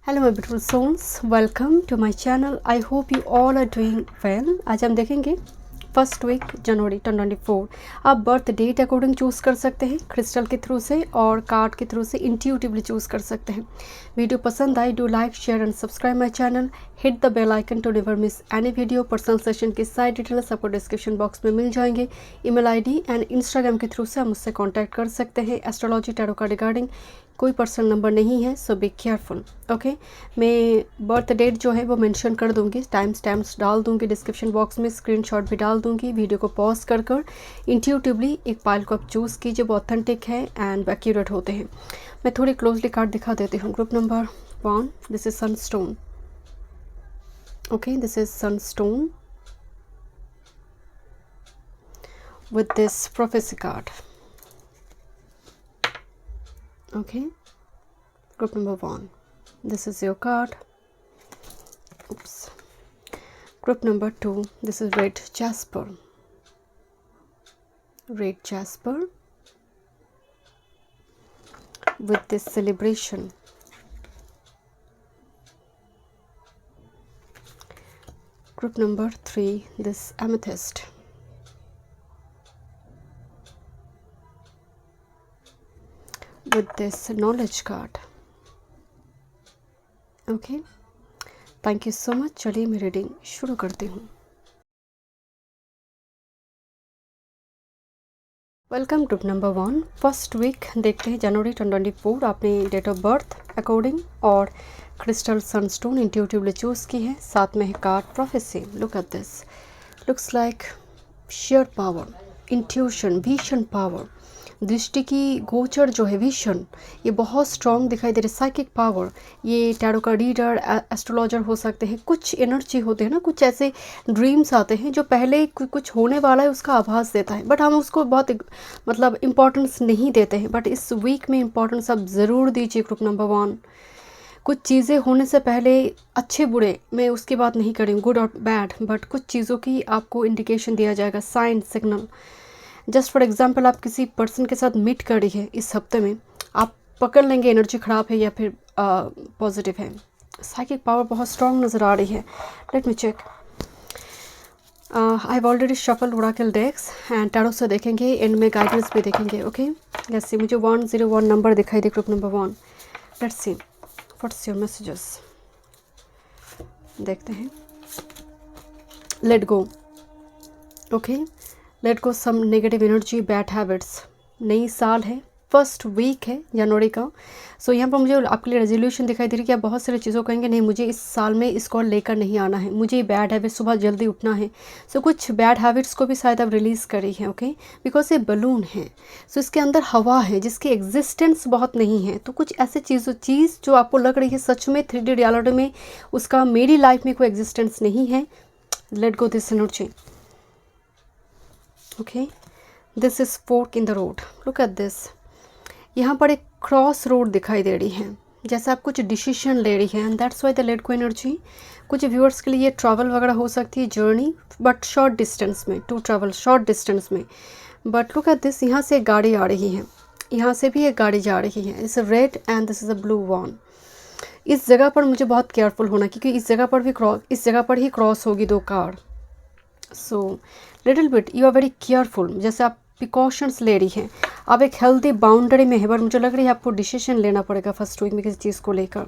Hello my beautiful souls, welcome to my channel. I hope you all are doing well. आज हम देखेंगे first week January 2024। आप birth date according choose कर सकते हैं crystal के थ्रू से और कार्ड के थ्रू से इंट्यूटिवली चूज़ कर सकते हैं। वीडियो पसंद आए do like share and subscribe my channel. Hit the bell icon to never miss any video. Personal session की सारी डिटेल्स आपको डिस्क्रिप्शन बॉक्स में मिल जाएंगे। ईमेल आईडी एंड इंस्टाग्राम के थ्रू से आप मुझसे कॉन्टैक्ट कर सकते हैं। एस्ट्रोलॉजी टैरो का रिगार्डिंग कोई पर्सनल नंबर नहीं है, सो बी केयरफुल। ओके, मैं बर्थ डेट जो है वो मेंशन कर दूंगी, टाइम स्टैम्प्स डाल दूंगी डिस्क्रिप्शन बॉक्स में, स्क्रीनशॉट भी डाल दूंगी। वीडियो को पॉज कर इंट्यूटिवली एक पाइल को आप चूज़ कीजिए, वो ऑथेंटिक है एंड एक्यूरेट होते हैं। मैं थोड़ी क्लोजली कार्ड दिखा देती हूँ। Group number 1, this is Sunstone. Okay, this is Sunstone with this prophecy card. Okay, group number 1, this is your card. Oops. Group number 2, this is red jasper. Red jasper with this celebration. Group number 3, this amethyst. With this knowledge card. Okay, thank you so much. चलिए मैं reading शुरू करती हूँ। Welcome group number 1, first week देखते हैं जनवरी 2024। आपने date of birth according और क्रिस्टल सनस्टोन इंट्यूटिवली चूज़ की है। साथ में है card prophecy. Look at this, looks like share power, intuition, vision power, दृष्टि की गोचर जो है, विजन, ये बहुत स्ट्रॉन्ग दिखाई दे रही है। साइकिक पावर, ये टैरो का रीडर, एस्ट्रोलॉजर हो सकते हैं। कुछ एनर्जी होते हैं ना, कुछ ऐसे ड्रीम्स आते हैं जो पहले कुछ होने वाला है उसका आभास देता है, बट हम उसको बहुत मतलब इम्पोर्टेंस नहीं देते हैं। बट इस वीक में इम्पोर्टेंस आप ज़रूर दीजिए ग्रुप नंबर 1। कुछ चीज़ें होने से पहले, अच्छे बुरे मैं उसकी बात नहीं करूँ, गुड और बैड, बट कुछ चीज़ों की आपको इंडिकेशन दिया जाएगा, sign, signal. Just for example, आप किसी पर्सन के साथ मीट करी है इस हफ्ते में, आप पकड़ लेंगे एनर्जी ख़राब है या फिर पॉजिटिव है। साइकिक पावर बहुत स्ट्रॉन्ग नज़र आ रही है। Let me check. I have already shuffle oracle decks and tarot से देखेंगे, एंड में गाइडेंस भी देखेंगे। Okay, let's see. मुझे 101 नंबर दिखाई दे group number 1। Let's see what's your messages. देखते हैं। Let go. Okay, let go some negative energy, bad habits. नई साल है, फर्स्ट वीक है जनवरी का। सो यहाँ पर मुझे आपके लिए रेजोल्यूशन दिखाई दे रही है कि आप बहुत सारी चीज़ों कहेंगे नहीं, मुझे इस साल में इसको लेकर नहीं आना है, मुझे बैड हैबिट, सुबह जल्दी उठना है। सो कुछ बैड हैबिट्स को भी शायद आप रिलीज़ करी है। ओके, बिकॉज ये बलून है, सो इसके अंदर हवा है जिसकी एग्जिस्टेंस बहुत नहीं है। तो कुछ ऐसे चीज़ जो आपको लग रही है सच में 3D रियलिटी में उसका मेरी लाइफ में कोई एग्जिस्टेंस नहीं है, let go this energy. Okay, this is fork in the road. Look at this, यहाँ पर एक क्रॉस रोड दिखाई दे रही है, जैसे आप कुछ डिसीजन ले रही हैं, and that's why the let go energy. कुछ व्यूअर्स के लिए ये ट्रैवल वगैरह हो सकती है, जर्नी, बट शॉर्ट डिस्टेंस में, टू ट्रैवल शॉर्ट डिस्टेंस में। बट लुक एट दिस, यहाँ से एक गाड़ी आ रही है, यहाँ से भी एक गाड़ी जा रही है। It's a red and this is a blue one. इस जगह पर मुझे बहुत केयरफुल होना, क्योंकि इस जगह पर ही क्रॉस होगी दो car. So little bit you are very careful, जैसे आप प्रिकॉशंस ले रही हैं, आप एक हेल्दी बाउंड्री में है, बट मुझे लग रही है आपको डिसीजन लेना पड़ेगा फर्स्ट वीक में किसी चीज़ को लेकर।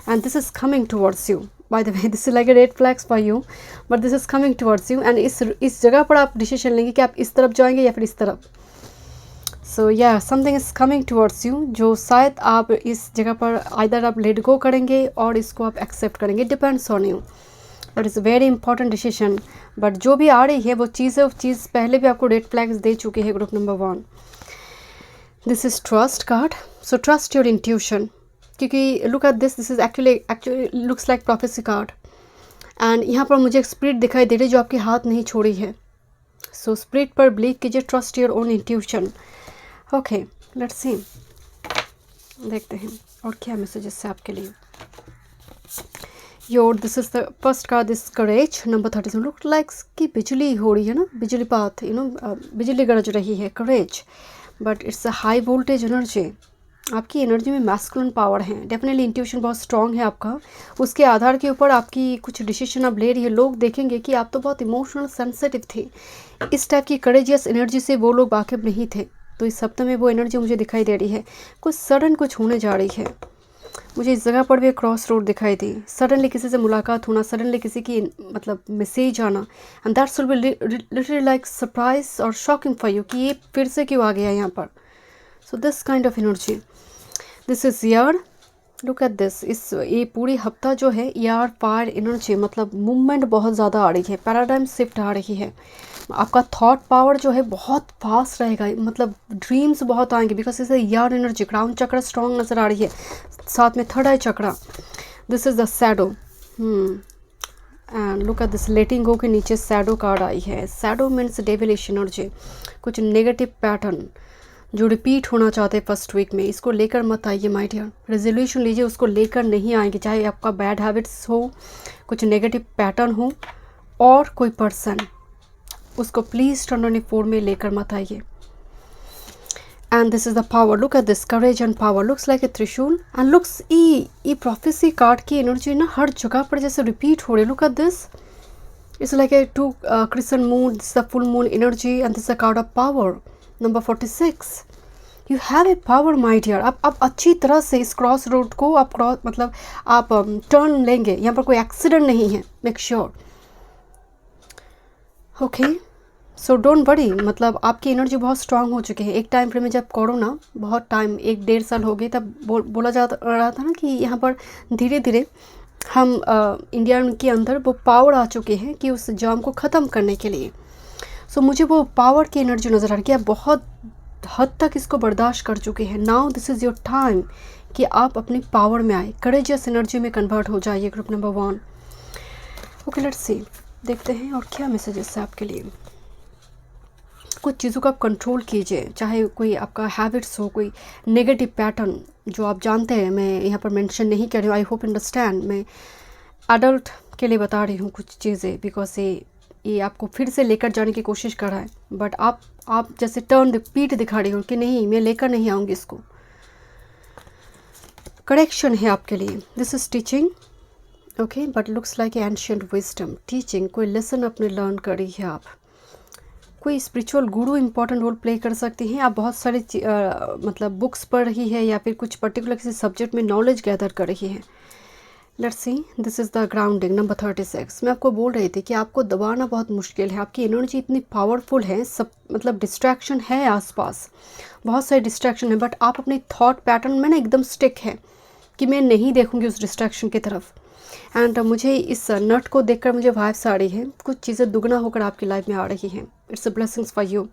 And this is coming towards you, bye the way this is like A red flags for you, but this is coming towards you. And इस जगह पर आप डिसीजन लेंगे कि आप इस तरफ जाएंगे या फिर इस तरफ। सो या something is coming towards you, जो शायद आप इस जगह पर आइदर आप लेट गो करेंगे और इसको आप एक्सेप्ट करेंगे, depends on you, but is very important decision. But जो भी आ रही है वो चीज़ पहले भी आपको रेड फ्लैग्स दे चुके हैं group number 1। This is trust card, so trust your intuition, क्योंकि look at this, this is actually looks like prophecy card. And यहाँ पर मुझे एक स्पिरिट दिखाई दे रही है जो आपके हाथ नहीं छोड़ी है। सो स्पिरिट पर बिलीव कीजिए, trust your own intuition. Okay, let's सी, देखते हैं और क्या मैसेजेस है आपके लिए। Your this is the first card, this courage number 37। Look like कि बिजली हो रही है ना, बिजली पात, बिजली गरज रही है, courage, but it's a high voltage energy. आपकी एनर्जी में मैस्कुलिन पावर है, डेफिनेटली इंट्यूशन बहुत स्ट्रांग है आपका। उसके आधार के ऊपर आपकी कुछ डिसीजन आप ले रही है। लोग देखेंगे कि आप तो बहुत इमोशनल सेंसिटिव थे, इस टाइप की करेजियस एनर्जी से वो लोग वाकिफ नहीं थे। तो इस हफ्ते में वो एनर्जी मुझे दिखाई दे रही है, कुछ सडन कुछ होने जा रही है। मुझे इस जगह पर भी एक क्रॉस रोड दिखाई दी, सडनली किसी से मुलाकात होना, सडनली किसी की मतलब मैसेज आना, and that's will be literally like surprise और शॉकिंग फॉर यू कि ये फिर से क्यों आ गया यहाँ पर। So this kind of energy, this is year, look at this. इस ये पूरी हफ्ता जो है ईयर फायर एनर्जी, मतलब मूवमेंट बहुत ज़्यादा आ रही है, पैराडाइम शिफ्ट आ रही है। आपका थॉट पावर जो है बहुत फास्ट रहेगा, मतलब ड्रीम्स बहुत आएंगे, बिकॉज इसे year energy, crown chakra strong नज़र आ रही है, साथ में third eye chakra. This is the shadow, and look at this, letting go के नीचे शैडो कार्ड आई है। शैडो मीन्स डेविलिश एनर्जी, कुछ नेगेटिव पैटर्न जो रिपीट होना चाहते हैं फर्स्ट वीक में, इसको लेकर मत आइए माय डियर। रेजोल्यूशन लीजिए, उसको लेकर नहीं आएंगे, चाहे आपका बैड हैबिट्स हो, कुछ नेगेटिव पैटर्न हो, और कोई पर्सन, उसको प्लीज़ टर्न ऑन 4 में लेकर मत आइए। And this is the power, look at this, courage and power, looks like a trishul and looks ई प्रोफेसी कार्ड की एनर्जी ना हर जगह पर जैसे रिपीट हो रही है। Look at this, it's like a 2 crescent moon, this the full moon energy and this the card of power number 46। You have a power my dear. आप अच्छी तरह से इस क्रॉस रोड को आप मतलब आप टर्न लेंगे, यहाँ पर कोई एक्सीडेंट नहीं है, make sure. Okay, so don't worry, मतलब आपकी एनर्जी बहुत स्ट्रांग हो चुकी है। एक टाइम फ्रेम में जब करो ना, बहुत टाइम 1-1.5 साल हो गए, तब बोला जा रहा था ना कि यहाँ पर धीरे धीरे हम इंडिया के अंदर वो पावर आ चुके हैं कि उस जाम को ख़त्म करने के लिए। सो मुझे वो पावर की एनर्जी नज़र आ रही है कि आप बहुत हद तक इसको बर्दाश्त कर चुके हैं। Now this is your time कि आप अपनी पावर में आए, करेजियस एनर्जी में कन्वर्ट हो जाइए। Group number 1। ओके, लेट्स सी, देखते हैं और क्या मैसेजेस है आपके लिए। कुछ चीज़ों को आप कंट्रोल कीजिए, चाहे कोई आपका हैबिट्स हो, कोई नेगेटिव पैटर्न जो आप जानते हैं, मैं यहाँ पर मेंशन नहीं कर रही हूँ, आई होप अंडरस्टैंड। मैं एडल्ट के लिए बता रही हूँ कुछ चीज़ें, बिकॉज ये आपको फिर से लेकर जाने की कोशिश कर रहा है, बट आप जैसे टर्न पीठ दिखा रही हो कि नहीं, मैं लेकर नहीं आऊँगी इसको। करेक्शन है आपके लिए, this is teaching, okay, but looks like ancient wisdom, teaching, कोई लेसन अपने लर्न करी है आप, कोई स्पिरिचुअल गुरु इंपॉर्टेंट रोल प्ले कर सकती हैं। आप बहुत सारे मतलब बुक्स पढ़ रही है या फिर कुछ पर्टिकुलर किसी सब्जेक्ट में नॉलेज गैदर कर रही है। Let's see, this is the grounding number 36। मैं आपको बोल रही थी कि आपको दबाना बहुत मुश्किल है, आपकी एनर्जी इतनी पावरफुल है, सब मतलब डिस्ट्रैक्शन है आसपास, बहुत सारे डिस्ट्रैक्शन है, बट आप अपनी थॉट पैटर्न में ना एकदम स्टिक है कि मैं नहीं देखूंगी उस डिस्ट्रैक्शन की तरफ। एंड मुझे इस नट को देखकर मुझे वाइब्स आ रही है, कुछ चीज़ें दुगना होकर आपकी लाइफ में आ रही हैं। It's a blessings for you.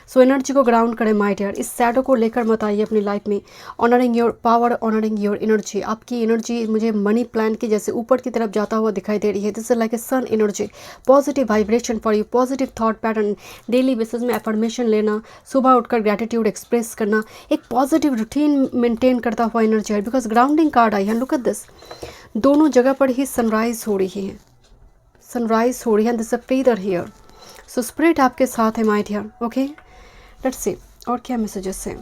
So energy को ग्राउंड करें माय डियर, इस शैडो को लेकर मत आइए अपनी लाइफ में। Honouring your power, honouring your energy. आपकी एनर्जी मुझे मनी प्लान की जैसे ऊपर की तरफ जाता हुआ दिखाई दे रही है। This is like a sun energy, positive vibration for you, positive thought pattern, daily basis में एफर्मेशन लेना, सुबह उठकर ग्रैटिट्यूड एक्सप्रेस करना, एक पॉजिटिव रूटीन मेंटेन करता हुआ एनर्जी है। बिकॉज ग्राउंडिंग कार्ड आई है, लुक एट दिस, दोनों जगह पर ही सनराइज हो रही है, सनराइज हो रही है, this a feather here. So spirit आपके साथ है my dear, okay. Let's see और क्या मैसेजेस हैं।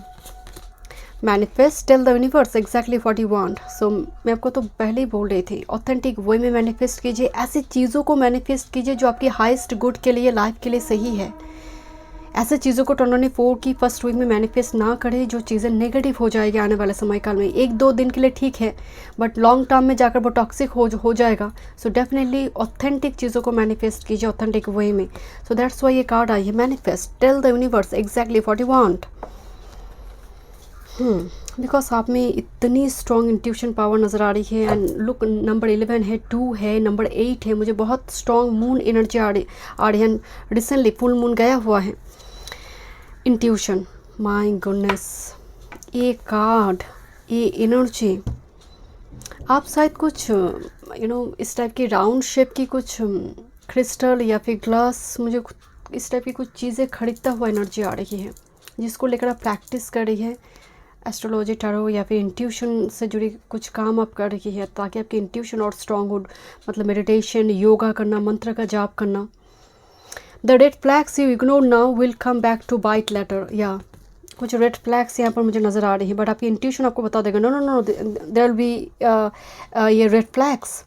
Manifest, tell the universe exactly what you want. So मैं आपको तो पहले ही बोल रही थी, ऑथेंटिक वे में मैनिफेस्ट कीजिए, ऐसी चीज़ों को मैनिफेस्ट कीजिए जो आपकी हाईएस्ट गुड के लिए, लाइफ के लिए सही है। ऐसे चीज़ों को 2024 की फर्स्ट वीक में मैनिफेस्ट ना करें जो चीज़ें नेगेटिव हो जाएगी आने वाले समय काल में। 1-2 दिन के लिए ठीक है, बट लॉन्ग टर्म में जाकर वो टॉक्सिक हो जाएगा। सो डेफिनेटली ऑथेंटिक चीज़ों को मैनिफेस्ट कीजिए ऑथेंटिक वे में। सो दैट्स वाई ये कार्ड आई है, manifest, tell the universe exactly what you want. Because आप में इतनी स्ट्रॉन्ग इंट्यूशन पावर नज़र आ रही है। एंड लुक, नंबर 11 है, 2 है, नंबर 8 है, मुझे बहुत स्ट्रॉन्ग मून एनर्जी आ रही है। रिसेंटली फुल मून गया हुआ है। इंट्यूशन, माय गुडनेस, ये कार्ड, ये एनर्जी, आप शायद कुछ इस टाइप की राउंड शेप की कुछ क्रिस्टल या फिर ग्लास, मुझे इस टाइप की कुछ चीज़ें खरीदता हुआ एनर्जी आ रही है, जिसको लेकर आप प्रैक्टिस कर रही है। एस्ट्रोलॉजी, टैरो या फिर इंट्यूशन से जुड़ी कुछ काम आप कर रही है, ताकि आपकी इंट्यूशन और स्ट्रॉन्ग हो, मतलब मेडिटेशन, योगा करना, मंत्र का जाप करना। The red flags you ignore now will come back to bite later। या कुछ रेड फ्लैग्स यहाँ पर मुझे नज़र आ रही है, बट आपकी इंट्यूशन आपको बता देगा no no no there will be ये रेड फ्लैग्स,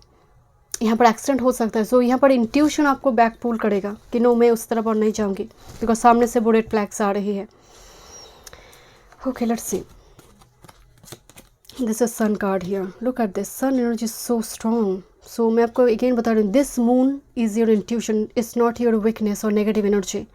यहाँ पर एक्सीडेंट हो सकता है। सो यहाँ पर इंट्यूशन आपको बैक पुल करेगा कि नो मैं उस तरफ और नहीं जाऊँगी, बिकॉज सामने से वो रेड फ्लैग्स आ रही है। Okay let's see, this is sun card here, look at this, sun energy so strong. So मैं आपको अगेन बता रही हूँ, this moon is your intuition, it's not your weakness और negative energy.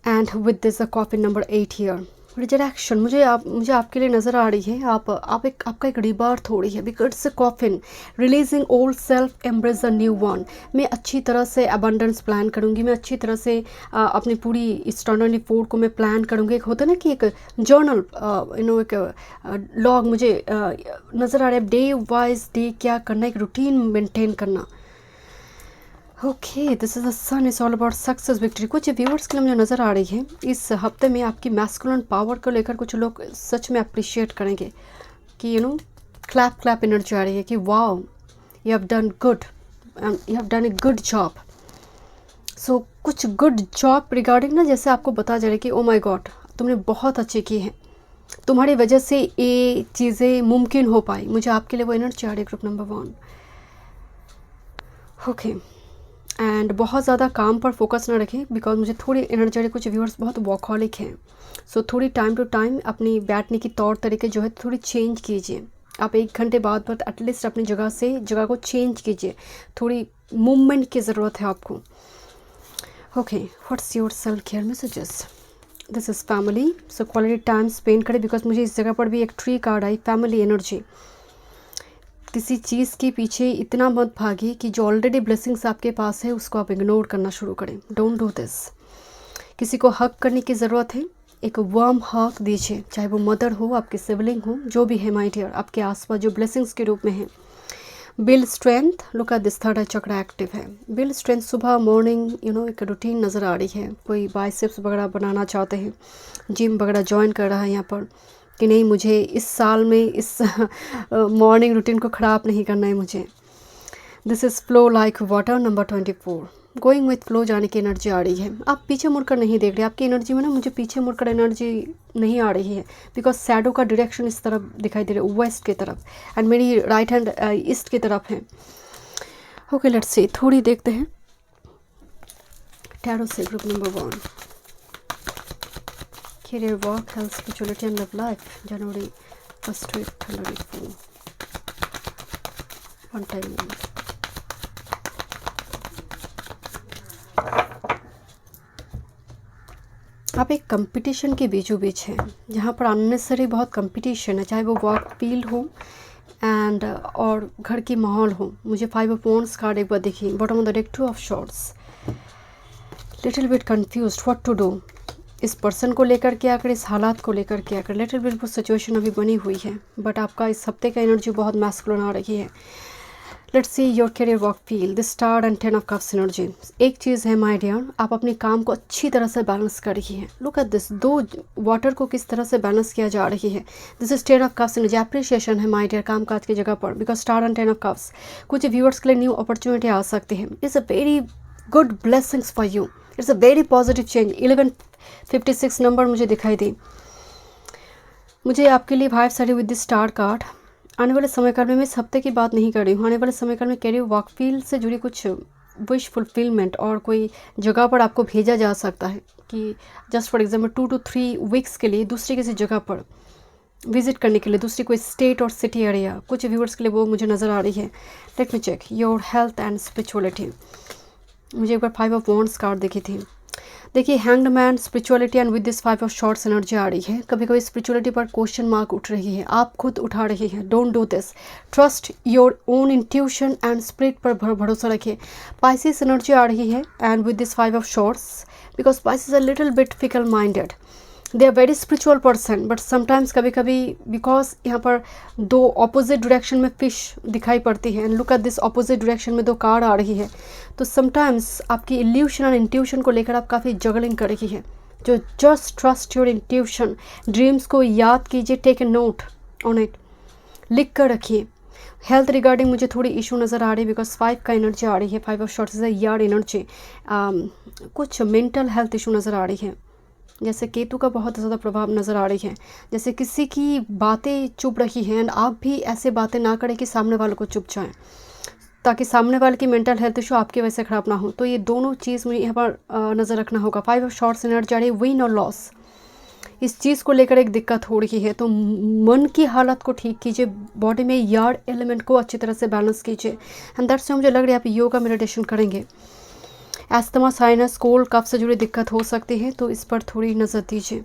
And with this a copy number 8 here, resurrection मुझे आपके लिए नज़र आ रही है। आपका एक रिबर्थ हो रही है, because it's a coffin, releasing old self, embrace the new one. मैं अच्छी तरह से अबंडेंस प्लान करूँगी, मैं अच्छी तरह से अपनी पूरी इस 2024 को मैं प्लान करूँगी। एक होता है ना कि एक जर्नल एक लॉग मुझे नज़र आ रहा है, डे वाइज डे क्या करना, एक रूटीन मेंटेन करना। Okay this is the sun is all about success victory. कुछ व्यूअर्स के लिए मुझे नज़र आ रही है इस हफ्ते में आपकी मैस्कुलिन पावर को लेकर कुछ लोग सच में अप्रिशिएट करेंगे कि क्लैप एनर्जी आ रही है कि wow you have done good, you have done a good job. So कुछ गुड जॉब रिगार्डिंग ना, जैसे आपको बता जा रहा है कि ओ माई गॉड तुमने बहुत अच्छी की है, तुम्हारी वजह से ये चीज़ें मुमकिन हो पाई। मुझे आपके लिए वो एनर्जी आ रही है ग्रुप नंबर 1। ओके एंड बहुत ज़्यादा काम पर फोकस ना रखें, बिकॉज मुझे थोड़ी एनर्जी, कुछ व्यूअर्स बहुत वॉकहॉलिक हैं। सो थोड़ी टाइम टू टाइम अपनी बैठने की तौर तरीके जो है थोड़ी चेंज कीजिए। आप 1 घंटे बाद एटलीस्ट अपनी जगह को चेंज कीजिए, थोड़ी मूवमेंट की ज़रूरत है आपको। Okay what's your self care messages, this is family. So quality time spend करें, बिकॉज मुझे इस जगह पर भी एक ट्री कार्ड आई, फैमिली एनर्जी। किसी चीज़ के पीछे इतना मत भागिए कि जो ऑलरेडी ब्लेसिंग्स आपके पास है उसको आप इग्नोर करना शुरू करें। Don't do this. किसी को हक करने की ज़रूरत है, एक वार्म हक दीजिए, चाहे वो मदर हो, आपकी सिबलिंग हो, जो भी है माय डियर, आपके आसपास जो ब्लेसिंग्स के रूप में है। Build strength, look at this, third eye chakra active है। बिल्ड स्ट्रेंथ, सुबह मॉर्निंग एक रूटीन नज़र आ रही है। कोई बाइसेप्स वगैरह बनाना चाहते हैं, जिम वगैरह ज्वाइन कर रहा है यहाँ पर कि नहीं मुझे इस साल में इस मॉर्निंग रूटीन को ख़राब नहीं करना है मुझे। This is flow like water number 24, going with flow जाने की एनर्जी आ रही है। आप पीछे मुड़कर नहीं देख रहे, आपकी एनर्जी में ना मुझे पीछे मुड़कर एनर्जी नहीं आ रही है, बिकॉज शैडो का डायरेक्शन इस तरफ दिखाई दे रहा है, वेस्ट की तरफ, एंड मेरी राइट हैंड ईस्ट की तरफ है। ओके लेट्स सी, थोड़ी देखते हैं टैरो से group number 1, career, work, health, spirituality and love life, January 1st to 2024. One time only. आप एक कंपटीशन के बीचों बीच हैं, जहाँ पर अननेसेसरी बहुत कंपटीशन है, चाहे वो वर्क फील्ड हो एंड और घर की माहौल हो। मुझे 5 ऑफ वॉन्ड्स कार्ड एक बार देखिए, bottom of the deck 2 of swords, little bit confused what to do. इस पर्सन को लेकर क्या करें, इस हालात को लेकर क्या करें, लिटिल बिट वो सिचुएशन अभी बनी हुई है, बट आपका इस हफ्ते का एनर्जी बहुत मैस्कुलिन आ रही है। Let's see your career work field, this star and 10 of cups energy. एक चीज़ है माय डियर, आप अपने काम को अच्छी तरह से बैलेंस कर रही हैं। लुक एट दिस, 2 वाटर को किस तरह से बैलेंस किया जा रही है। This is 10 of cups energy, appreciation है माय डियर काम काज की जगह पर, because star and 10 of cups. कुछ व्यूअर्स के लिए न्यू अपॉर्चुनिटी आ सकती है। It's a very good blessings for you, it's a very positive change. 1156 number मुझे दिखाई दी। मुझे आपके लिए वाइब्स आ रही विद दिस स्टार कार्ड। आने वाले समय काल में, मैं इस हफ्ते की बात नहीं कर रही हूँ, आने वाले समय काल में करियर वर्क फील्ड से जुड़ी कुछ विश फुलफिलमेंट और कोई जगह पर आपको भेजा जा सकता है कि just for example 2 to 3 weeks के लिए दूसरी किसी जगह पर विजिट करने के लिए, दूसरी कोई स्टेट और सिटी एरिया। कुछ व्यूअर्स के लिए वो मुझे नज़र आ रही है। Let me check your health and spirituality. मुझे एक बार 5 ऑफ वॉन्ड्स कार्ड देखी थी। देखिए hanged man, spirituality and with this 5 of swords energy आ रही है। कभी कभी स्पिरिचुअलिटी पर क्वेश्चन मार्क उठ रही है, आप खुद उठा रही हैं। Don't do this, trust your own intuition and spirit पर भरोसा रखिए। पाइसिस एनर्जी आ रही है and with this 5 of swords, because Pisces are little bit fickle minded, they are very spiritual person, but sometimes कभी कभी बिकॉज यहाँ पर 2 ऑपोजिट डायरेक्शन में फिश दिखाई पड़ती है, and look at this, opposite direction में 2 कार्ड आ रही है, तो समटाइम्स आपकी इल्यूशन और इंट्यूशन को लेकर आप काफ़ी जगलिंग कर रही है। जो just trust your intuition, dreams को याद कीजिए, take a note on it, लिख कर रखिए। हेल्थ रिगार्डिंग मुझे थोड़ी इशू नज़र आ रही है, बिकॉज 5 का एनर्जी आ रही है, 5 of shorts is a yard energy. कुछ मेंटल हेल्थ इशू नज़र आ रही है, जैसे केतु का बहुत ज़्यादा प्रभाव नज़र आ रही है, जैसे किसी की बातें चुभ रही हैं एंड आप भी ऐसे बातें ना करें कि सामने वालों को चुभ जाएं, ताकि सामने वाले की मेंटल हेल्थ इशू आपकी वजह से ख़राब ना हो। तो ये दोनों चीज़ मुझे यहाँ पर नज़र रखना होगा। 5 ऑफ शॉर्ट्स एनर्जी आ रही है, विन और लॉस, इस चीज़ को लेकर एक दिक्कत हो रही है। तो मन की हालत को ठीक कीजिए, बॉडी में यार्ड एलिमेंट को अच्छी तरह से बैलेंस कीजिए एंड दैट्स से मुझे लग रहा है आप योगा मेडिटेशन करेंगे। एस्थमा, साइनस, कोल्ड, कफ से जुड़ी दिक्कत हो सकती है, तो इस पर थोड़ी नज़र दीजिए।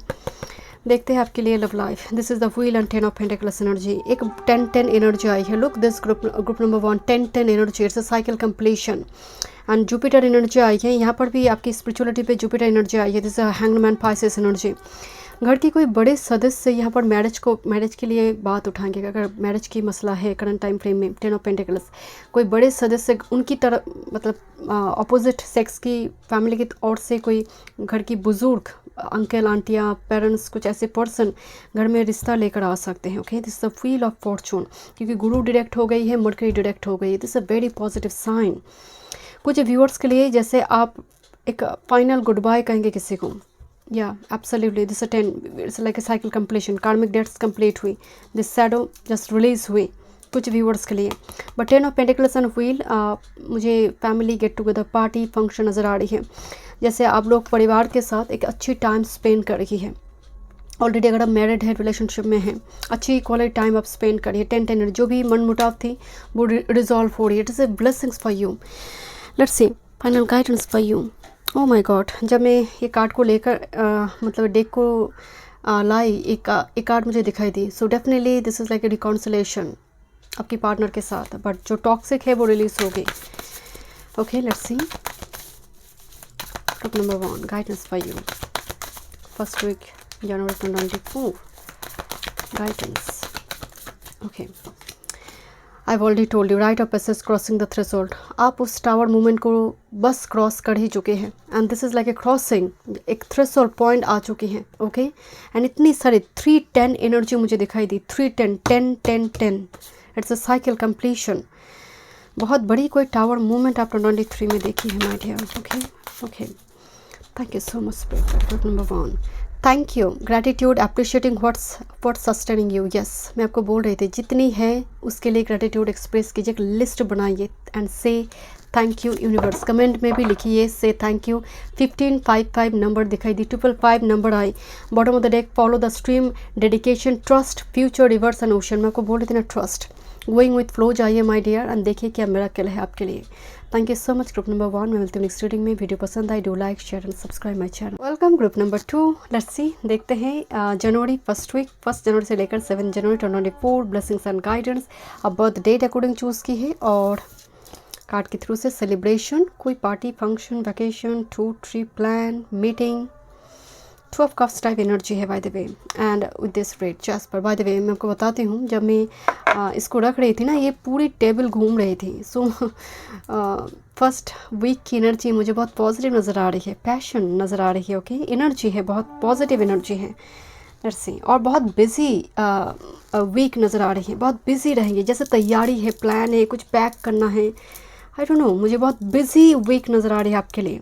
देखते हैं आपके लिए love life. This is the wheel and 10 of pentacles energy. एक 10-10 एनर्जी आई है। Look this group number 1, 10-10 energy, it's a cycle completion and Jupiter energy आई है। यहाँ पर भी आपकी स्पिरिचुअलिटी पे जुपिटर एनर्जी आई है। This is hangman, Pisces energy. घर की कोई बड़े सदस्य यहाँ पर मैरिज के लिए बात उठाएंगे। अगर मैरिज की मसला है करंट टाइम फ्रेम में, 10 ऑफ पेंटिकल्स, कोई बड़े सदस्य उनकी तरफ, मतलब अपोजिट सेक्स की फैमिली की ओर से कोई घर की बुजुर्ग, अंकल, आंटियाँ, पेरेंट्स, कुछ ऐसे पर्सन घर में रिश्ता लेकर आ सकते हैं। Okay, this is the wheel of Fortune, क्योंकि गुरु डायरेक्ट हो गई है, मरकरी डायरेक्ट हो गई है। This is a very positive sign. कुछ व्यूअर्स के लिए जैसे आप एक फाइनल गुड बाय कहेंगे किसी को, या absolutely this 10, it's like a cycle completion, karmic debts complete हुई, दिस शैडो जस्ट रिलीज हुई कुछ व्यूअर्स के लिए। But 10 of pentacles and wheel, मुझे family get together, party, function नज़र आ रही है। जैसे आप लोग परिवार के साथ एक अच्छी टाइम स्पेंड कर रही है। ऑलरेडी अगर आप मैरिड है, रिलेशनशिप में हैं, अच्छी क्वालिटी टाइम आप स्पेंड करिए। 10-10 जो भी मन मुटाव थी वो रिजॉल्व हो रही है। It is a blessings for you. Let's see final guidance for you. Oh my God, जब मैं ये कार्ड को लेकर मतलब डेक को लाई, एक कार्ड मुझे दिखाई दी। So definitely this is like a reconciliation आपकी पार्टनर के साथ, बट जो टॉक्सिक है वो रिलीज हो गई। Okay, let's see group number 1, guidance for you, first week January 2024, guidance. Okay, I already told you, rite of passage crossing the threshold. आप उस टावर मूवमेंट को बस क्रॉस कर ही चुके हैं and this is like A crossing, एक threshold point आ चुकी हैं। ओके, एंड इतनी सारी 3-10 एनर्जी मुझे दिखाई दी। 3-10, 10-10-10, इट्स अ साइकिल कंप्लीशन। बहुत बड़ी कोई टावर मूवमेंट आप 2023 में देखी है my dear. Okay okay, thank you so much spirit. Group number 1, thank you, gratitude, appreciating what's sustaining you. Yes, मैं आपको बोल रही थी, जितनी है उसके लिए ग्रैटिट्यूड एक्सप्रेस कीजिए, एक लिस्ट बनाइए एंड से थैंक यू यूनिवर्स। कमेंट में भी लिखिए से थैंक यू। 1555 नंबर दिखाई दी, 555 नंबर आई। Bottom of the deck, follow the stream, dedication, trust, future, rivers and ocean. मैं आपको बोल रही थी ना, ट्रस्ट, गोइंग विथ फ्लो जाइए माय डियर एंड देखिए क्या मिरेकल है आपके लिए। Thank you so much group number 1। मैं मिलती हूँ नेक्स्ट रीडिंग में। वीडियो पसंद आई, do like, share and subscribe my channel. Welcome group number 2। Let's सी, देखते हैं जनवरी फर्स्ट वीक, 1 जनवरी से लेकर 7 जनवरी 2024, ब्लेसिंग्स एंड गाइडेंस। अब बर्थ डेट अकॉर्डिंग चूज़ की है और कार्ड के थ्रू से सेलिब्रेशन, कोई party, function, vacation, tour, trip, plan, meeting. 2 of cups type energy है by the way and with this red chest पर। बाय द वे मैं आपको बताती हूँ, जब मैं इसको रख रही थी ना, ये पूरी टेबल घूम रही थी। सो फर्स्ट वीक की एनर्जी मुझे बहुत पॉजिटिव नज़र आ रही है, पैशन नज़र आ रही है। ओके, एनर्जी है, बहुत पॉजिटिव एनर्जी है। लेट्स सी, और बहुत बिजी वीक नज़र आ रही है, बहुत बिजी रहेंगे, जैसे तैयारी है, प्लान है, कुछ पैक करना है। आई डोंट नो, मुझे बहुत बिजी वीक नज़र आ रही है आपके लिए,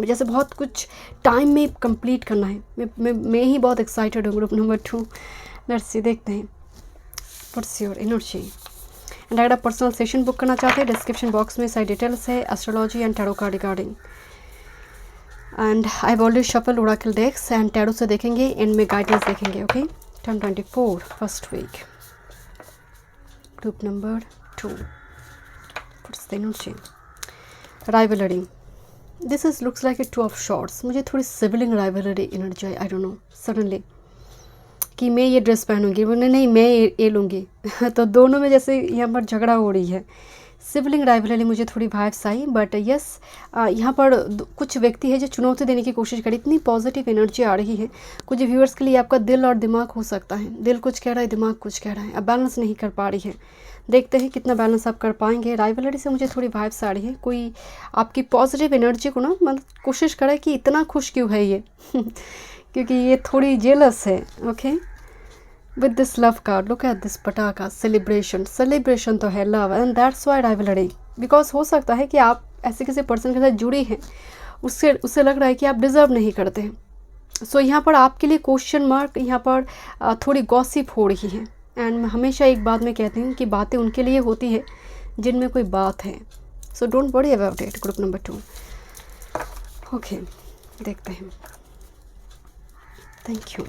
जैसे बहुत कुछ टाइम में कंप्लीट करना है। मैं ही बहुत एक्साइटेड हूँ। ग्रुप नंबर 2, लेट्स सी, देखते हैं व्हाट्स योर एनर्जी। एंड अगर आप पर्सनल सेशन बुक करना चाहते हैं, डिस्क्रिप्शन बॉक्स में सारी डिटेल्स है, astrology and tarot card regarding. And I have already shuffle oracle decks and tarot से देखेंगे, एंड में गाइडेंस देखेंगे। Okay, 2024 first week, group number 2, what's the energy. Rivalry, this is looks like a 2 of swords. मुझे थोड़ी sibling rivalry energy आई, I don't know, suddenly कि मैं ये ड्रेस पहनूंगी, नहीं मैं ये लूँगी तो दोनों में जैसे यहाँ पर झगड़ा हो रही है। सिबलिंग राइवलरी मुझे थोड़ी वाइब्स आई, बट यस यहाँ पर कुछ व्यक्ति है जो चुनौती देने की कोशिश करे। इतनी पॉजिटिव एनर्जी आ रही है। कुछ व्यूअर्स के लिए आपका दिल और दिमाग हो सकता है, दिल कुछ कह रहा है, दिमाग कुछ कह रहा है, अब बैलेंस नहीं कर पा रही है। देखते हैं कितना बैलेंस आप कर पाएंगे। राइवलरी से मुझे थोड़ी वाइब्स आ रही है, कोई आपकी पॉजिटिव एनर्जी को ना मतलब कोशिश करे कि इतना खुश क्यों है ये क्योंकि ये थोड़ी जेलस है। Okay, with this love card, look at this पटाखा, सेलिब्रेशन तो है love and that's why rivalry. Because हो सकता है कि आप ऐसे किसी पर्सन के साथ जुड़ी हैं, उससे लग रहा है कि आप डिज़र्व नहीं करते हैं, सो यहाँ पर आपके लिए क्वेश्चन मार्क, यहाँ पर थोड़ी गॉसिप हो रही है। एंड हमेशा एक बात मैं कहती हूँ कि बातें उनके लिए होती है जिनमें कोई बात है। So don't worry about it. Group number 2। Okay, देखते हैं। Thank you.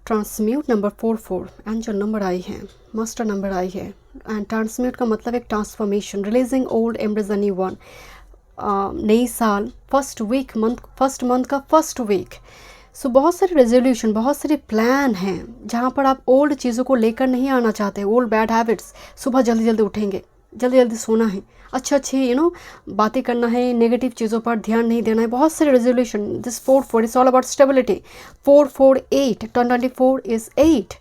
Transmute number 44 and जो नंबर आई है, मास्टर नंबर आई है। एंड ट्रांसम्यूट का मतलब एक transformation, releasing old embrace new one. नई साल, फर्स्ट मंथ का फर्स्ट वीक। सो बहुत सारे रेजोल्यूशन, बहुत सारे प्लान हैं जहाँ पर आप ओल्ड चीज़ों को लेकर नहीं आना चाहते। ओल्ड बैड हैबिट्स, सुबह जल्दी जल्दी उठेंगे, जल्दी जल्दी सोना है, अच्छी बातें करना है, नेगेटिव चीज़ों पर ध्यान नहीं देना है। बहुत सारे resolution. This 4 is all about stability. 4 4 8, 24 is 8।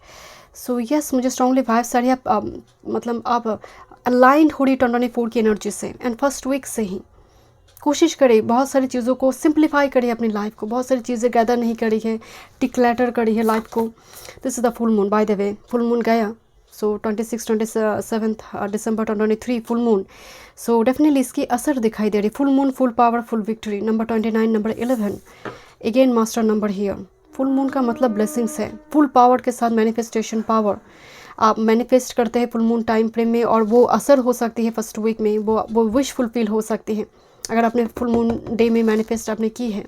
So yes, मुझे स्ट्रांगली वाइब्स आ रही है। मतलब आप अलाइन हो रही 24 की एनर्जी से एंड फर्स्ट वीक से ही। कोशिश करें, बहुत सारी चीज़ों को सिंप्लीफाई करिए अपनी लाइफ को। बहुत सारी चीज़ें गैदर नहीं करी है, डिक्लैटर करी है लाइफ को। This is the full moon, bye the way. Full moon गया, सो 27 दिसंबर 2023 फुल मून। सो डेफिनेटली इसकी असर दिखाई दे रही। Full moon, full power, full victory. Number 29, number 11, again master number here. Full moon का मतलब ब्लेसिंग्स है। फुल पावर के साथ मैनिफेस्टेशन पावर। आप मैनिफेस्ट करते हैं फुल मून टाइम फ्रेम में, और वो असर हो सकती है फर्स्ट वीक में। वो विश फुलफिल हो सकती है अगर आपने फुल मून डे में मैनिफेस्ट आपने की है।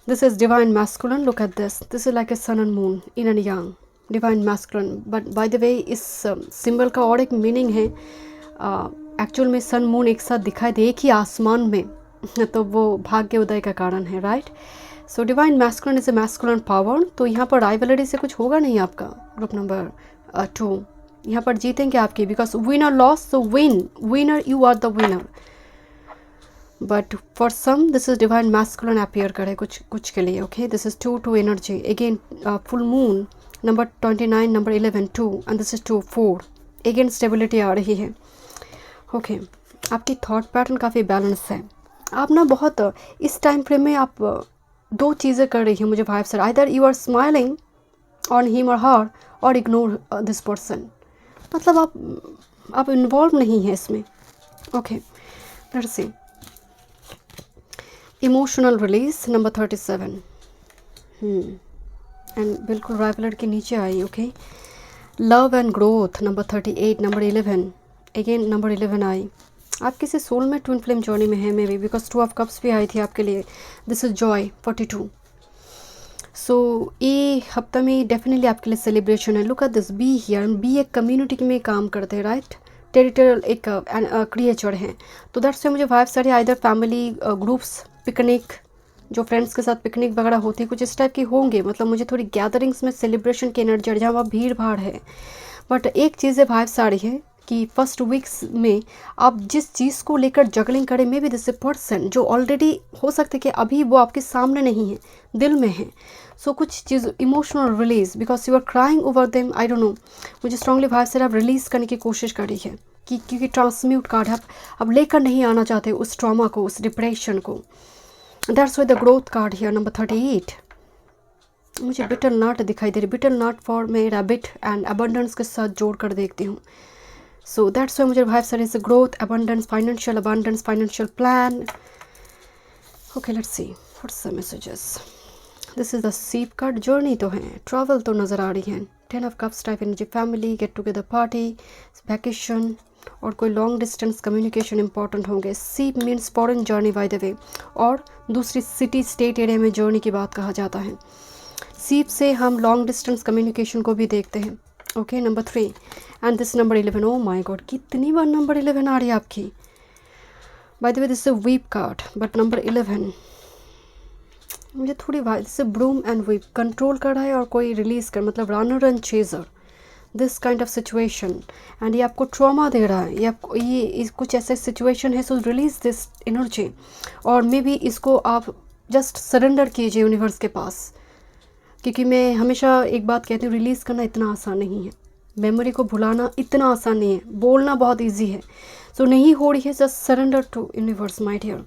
This is divine masculine. Look at this is like a sun and moon yin and yang, divine masculine. But by the way, इस सिंबल का और एक मीनिंग है। एक्चुअल में सन मून एक साथ दिखाई दे एक ही आसमान में तो वो भाग्य उदय का कारण है, right. So divine masculine is a masculine power. तो यहाँ पर राइवलरी से कुछ होगा नहीं आपका। ग्रुप नंबर 2, यहाँ पर जीतेंगे आपकी, because winner loss, so winner, you are the winner. But for some this is divine masculine appear करे कुछ के लिए। Okay, this is 2 energy. Again full moon, number 29, number 11 2, and this is 2 4। Again stability आ रही है। Okay, आपकी thought pattern काफ़ी balance है। आप ना बहुत इस टाइम फ्रेम में आप 2 चीज़ें कर रही हैं मुझे vibe sir. Either you are smiling on him और हर, और इग्नोर दिस पर्सन। मतलब आप इन्वॉल्व नहीं हैं इसमें। Okay, let's see. Emotional release number 37 and बिल्कुल राइवलर के नीचे आई। Okay, love and growth number 38, number 11, again number 11 आई। आप किसी सोल में ट्विन फ्लेम जर्नी में है maybe, because 2 of cups भी आई थी आपके लिए। This is Joy 42। सो ये हफ्ता में डेफिनेटली आपके लिए सेलिब्रेशन है। Look at this, be here. Be एक कम्युनिटी में काम करते हैं, राइट। टेरिटोरियल एक क्रिएचर हैं। तो दैट्स से मुझे वाइब सारी आइदर फैमिली ग्रुप्स, पिकनिक, जो फ्रेंड्स के साथ पिकनिक वगैरह होती है, कुछ इस टाइप की होंगे। मतलब मुझे थोड़ी गैदरिंग्स में सेलिब्रेशन की एनर्जी, जहाँ वहाँ भीड़ भाड़ है। बट एक चीज़ है वाइब सारी है कि फर्स्ट वीक्स में आप जिस चीज़ को लेकर जगलिंग करें, मे बी दिस पर्सन जो ऑलरेडी हो सकता है कि अभी वो आपके सामने नहीं है, दिल में है। सो कुछ चीज़ emotional release, because you are crying over them. I don't know, मुझे स्ट्रांगली वाइब से आप रिलीज़ करने की कोशिश कर रही है कि क्योंकि ट्रांसम्यूट कार्ड है, आप लेकर नहीं आना चाहते उस ट्रॉमा को, उस डिप्रेशन को। That's why the growth card here number 38। मुझे बिटल नट दिखाई दे रही। बिटल नट फॉर मैं रैबिट एंड अबंडेंस के साथ जोड़ कर देखती हूँ। सो दैट्स वाई मुझे vibe sir is growth, abundance, financial plan. Okay, let's see what's the messages. This is the ship card. Journey तो है, ट्रैवल तो नज़र आ रही है। 10 of cups type energy, family, get together party, vacation, और कोई लॉन्ग डिस्टेंस कम्युनिकेशन इंपॉर्टेंट होंगे। सीप means foreign journey bye the वे, और दूसरी सिटी स्टेट एरिया में जर्नी की बात कहा जाता है। सीप से हम लॉन्ग डिस्टेंस कम्युनिकेशन को भी देखते हैं। Okay, number 3 and this number 11। Oh my God, कितनी बार नंबर 11 आ रही है आपकी। Bye the way this is a weep card, but number 11 मुझे थोड़ी से ब्रूम एंड वीप कंट्रोल कर रहा है, और कोई रिलीज़ कर, मतलब runner and chaser, this kind of situation. And ये आपको ट्रॉमा दे रहा है, ये आपको ये कुछ ऐसा सिचुएशन है। सो रिलीज दिस एनर्जी, और मे बी इसको आप जस्ट सरेंडर कीजिए यूनिवर्स के पास। क्योंकि मैं हमेशा एक बात कहती हूँ, रिलीज़ करना इतना आसान नहीं है, मेमोरी को भुलाना इतना आसान नहीं है, बोलना बहुत ईजी है। सो नहीं हो रही है, just surrender to universe my dear.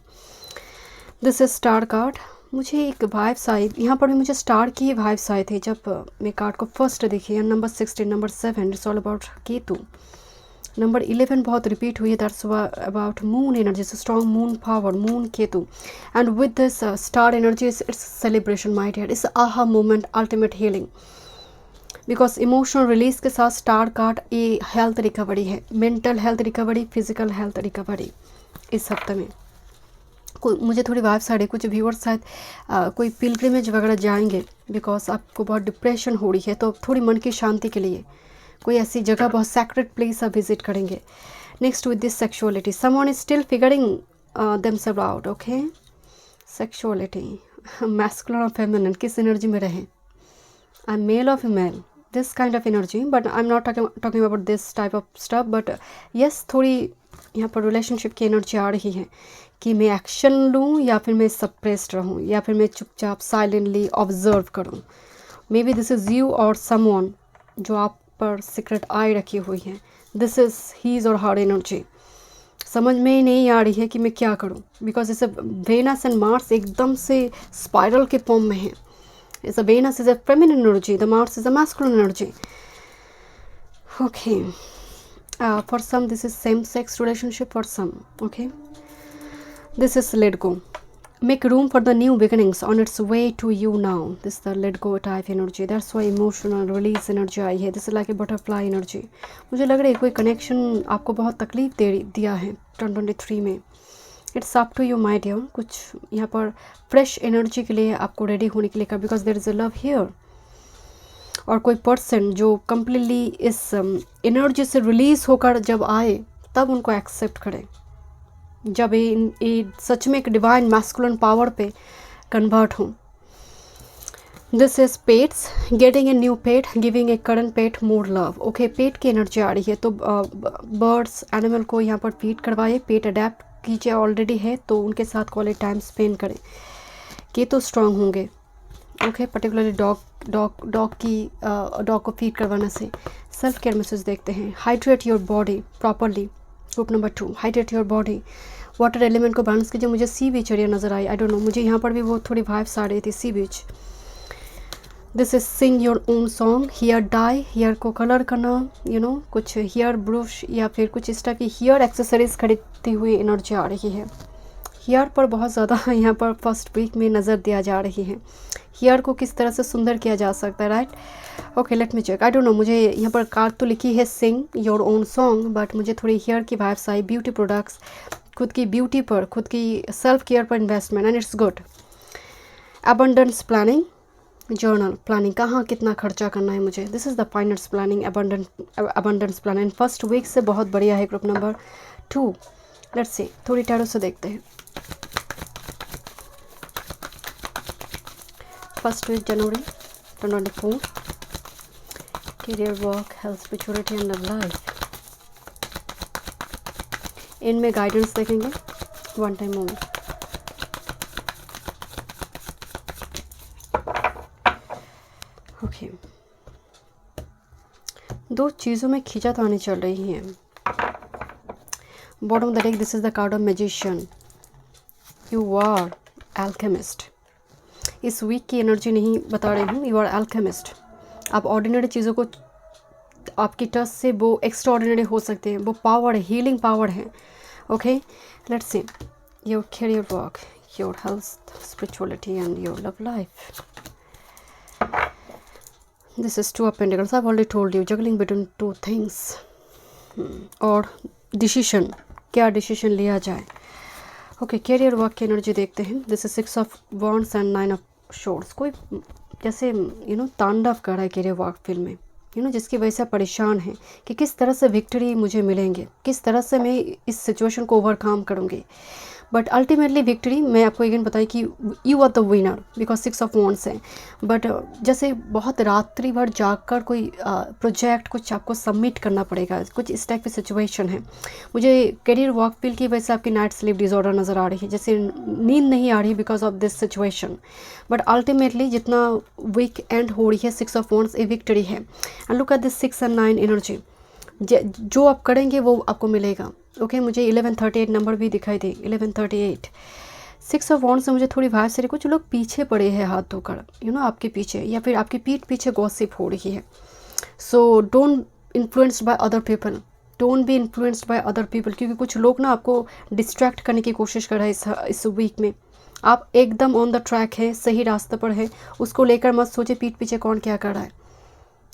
This is star card. मुझे एक वाइब्स आई, यहाँ पर भी मुझे स्टार की ही वाइब्स आए थे जब मैं कार्ड को फर्स्ट देखी। Number 16, number 7, it's all about Ketu. Number 11 बहुत रिपीट हुई है, that's about moon energy, strong moon power, moon Ketu, and with this star energy it's celebration my dear, it's aha moment, ultimate healing, because emotional release के साथ star card ये health recovery है, mental health recovery, physical health recovery इस हफ्ते में। मुझे थोड़ी vibes आ रही, कुछ व्यूअर्स शायद कोई पिलग्रिमेज वगैरह जाएंगे, बिकॉज आपको बहुत डिप्रेशन हो रही है, तो थोड़ी मन की शांति के लिए कोई ऐसी जगह, बहुत सैक्रेड प्लेस आप विजिट करेंगे। Next with this sexuality, someone is still figuring themselves out, okay. Sexuality, masculine और फेमिनिन, किस एनर्जी में रहें, आई एम मेल और female, this kind of energy, but I am not talking about this type of stuff, but yes थोड़ी यहाँ पर relationship की energy आ रही है कि मैं एक्शन लूँ या फिर मैं सप्रेस्ड रहूँ, या फिर मैं चुपचाप साइलेंटली ऑब्जर्व करूँ। May be this is you और समवन जो आप पर सीक्रेट आई रखी हुई है, दिस इज़ हीज और हर एनर्जी। समझ में ही नहीं आ रही है कि मैं क्या करूँ, बिकॉज इसे वेनस एंड मार्स एकदम से स्पाइरल के फॉर्म में है। इस Venus is a feminine energy, the Mars is a masculine energy, okay. For some this is same sex relationship, for some, okay. This is let go, make room for the new beginnings on its way to you now, this is the let go type energy, that's why emotional release energy आई है, this is like a butterfly energy। मुझे लग रहा है कोई connection आपको बहुत तकलीफ दिया है 2023 में, it's up to you my dear. कुछ यहाँ पर फ्रेश एनर्जी के लिए आपको रेडी होने के लिए का, because there is a love here, और कोई पर्सन जो कम्प्लीटली इस एनर्जी से रिलीज होकर जब आए तब उनको एक्सेप्ट करें, जब ये सच में एक डिवाइन मैस्कुलिन पावर पे कन्वर्ट हों। This is pets, getting a new pet, giving a current pet more love, okay. Pet की एनर्जी आ रही है, तो बर्ड्स एनिमल को यहाँ पर फीड करवाइए, पेट अडेप्ट कीजिए, ऑलरेडी है तो उनके साथ क्वालिटी टाइम स्पेंड करें, कि तो स्ट्रांग होंगे, ओके। पर्टिकुलरली डॉग को फीड करवाने से। सेल्फ केयर मैसेज देखते हैं, hydrate your body properly, group number 2, hydrate your body, water element को बैलेंस कीजिए। मुझे सी बीच एरिया नज़र आई, आई डोंट नो, मुझे यहाँ पर भी वो थोड़ी वाइब्स आ रही थी, sea beach. This is sing your own song, hair dye, hair को कलर करना, यू नो, कुछ हेयर ब्रश या फिर कुछ इस टाइप की हेयर एक्सेसरीज खरीदती हुई एनर्जी आ रही है। हेयर पर बहुत ज़्यादा यहाँ पर फर्स्ट वीक में नज़र दिया जा रही है, हेयर को किस तरह से सुंदर किया जा सकता है, right. Okay, let me check, I don't know, मुझे यहाँ पर कार्ड तो लिखी है sing your own song, but मुझे थोड़ी हेयर की वाइब्स आई, ब्यूटी प्रोडक्ट्स, खुद की ब्यूटी पर, खुद की सेल्फ केयर पर investment, and it's good. Abundance planning, journal planning, कहाँ कितना खर्चा करना है मुझे, this is the finance planning, abundance planning. First week से बहुत बढ़िया है ग्रुप नंबर 2। लेट्स सी, थोड़ी टैरो से देखते हैं। First week January 2024, career, work, health, spirituality and love life. इनमें गाइडेंस देखेंगे, वन टाइम मोमेंट। ओके, दो चीज़ों में खींचातानी चल रही है। Bottom of the deck, this is the card of magician, you are alchemist. इस वीक की एनर्जी नहीं बता रही हूँ, यू आर एल्केमिस्ट। आप ऑर्डिनरी चीज़ों को, आपकी टच से वो एक्स्ट्रा ऑर्डिनरी हो सकते हैं, वो पावर है, हीलिंग पावर है, okay. Let's see your career, work, your health, spirituality and your love life. This is 2 of pentacles, I have already told you, juggling between 2 things, और decision, क्या decision लिया जाए। ओके, करियर, वर्क की energy देखते हैं। This is 6 of wands and 9 of shorts. कोई जैसे तांडव कर रहा है करियर वर्क फील्ड में, जिसकी वजह से परेशान है कि किस तरह से विक्ट्री मुझे मिलेंगे, किस तरह से मैं इस सिचुएशन को ओवरकम करूँगी। बट अल्टीमेटली विक्ट्री, मैं आपको अगेन बताई कि you are the winner, because 6 of wands है। बट जैसे बहुत रात्रि भर जागकर कोई प्रोजेक्ट कुछ आपको सबमिट करना पड़ेगा, कुछ इस टाइप की सिचुएशन है। मुझे करियर वर्क फील्ड की वजह से आपकी नाइट स्लीप डिसऑर्डर नज़र आ रही है, जैसे नींद नहीं आ रही because of this situation. But ultimately जितना वीक एंड हो रही है 6 ऑफ वॉन्ड्स, ए विक्ट्री है। And look at this 6 and 9 energy, जो आप करेंगे वो आपको मिलेगा, ओके। मुझे 1138 नंबर भी दिखाई दे, 1138। 6 ऑफ वॉन्ड्स से मुझे थोड़ी वाइब से कुछ लोग पीछे पड़े हैं हाथ धोकर, आपके पीछे, या फिर आपकी पीठ पीछे गॉसिप हो रही है। So don't influenced by other people don't be influenced by other people, क्योंकि कुछ लोग ना आपको डिस्ट्रैक्ट करने की कोशिश कर रहे हैं इस वीक में। आप एकदम ऑन द ट्रैक है, सही रास्ते पर है, उसको लेकर मत सोचे पीठ पीछे कौन क्या कर रहा है।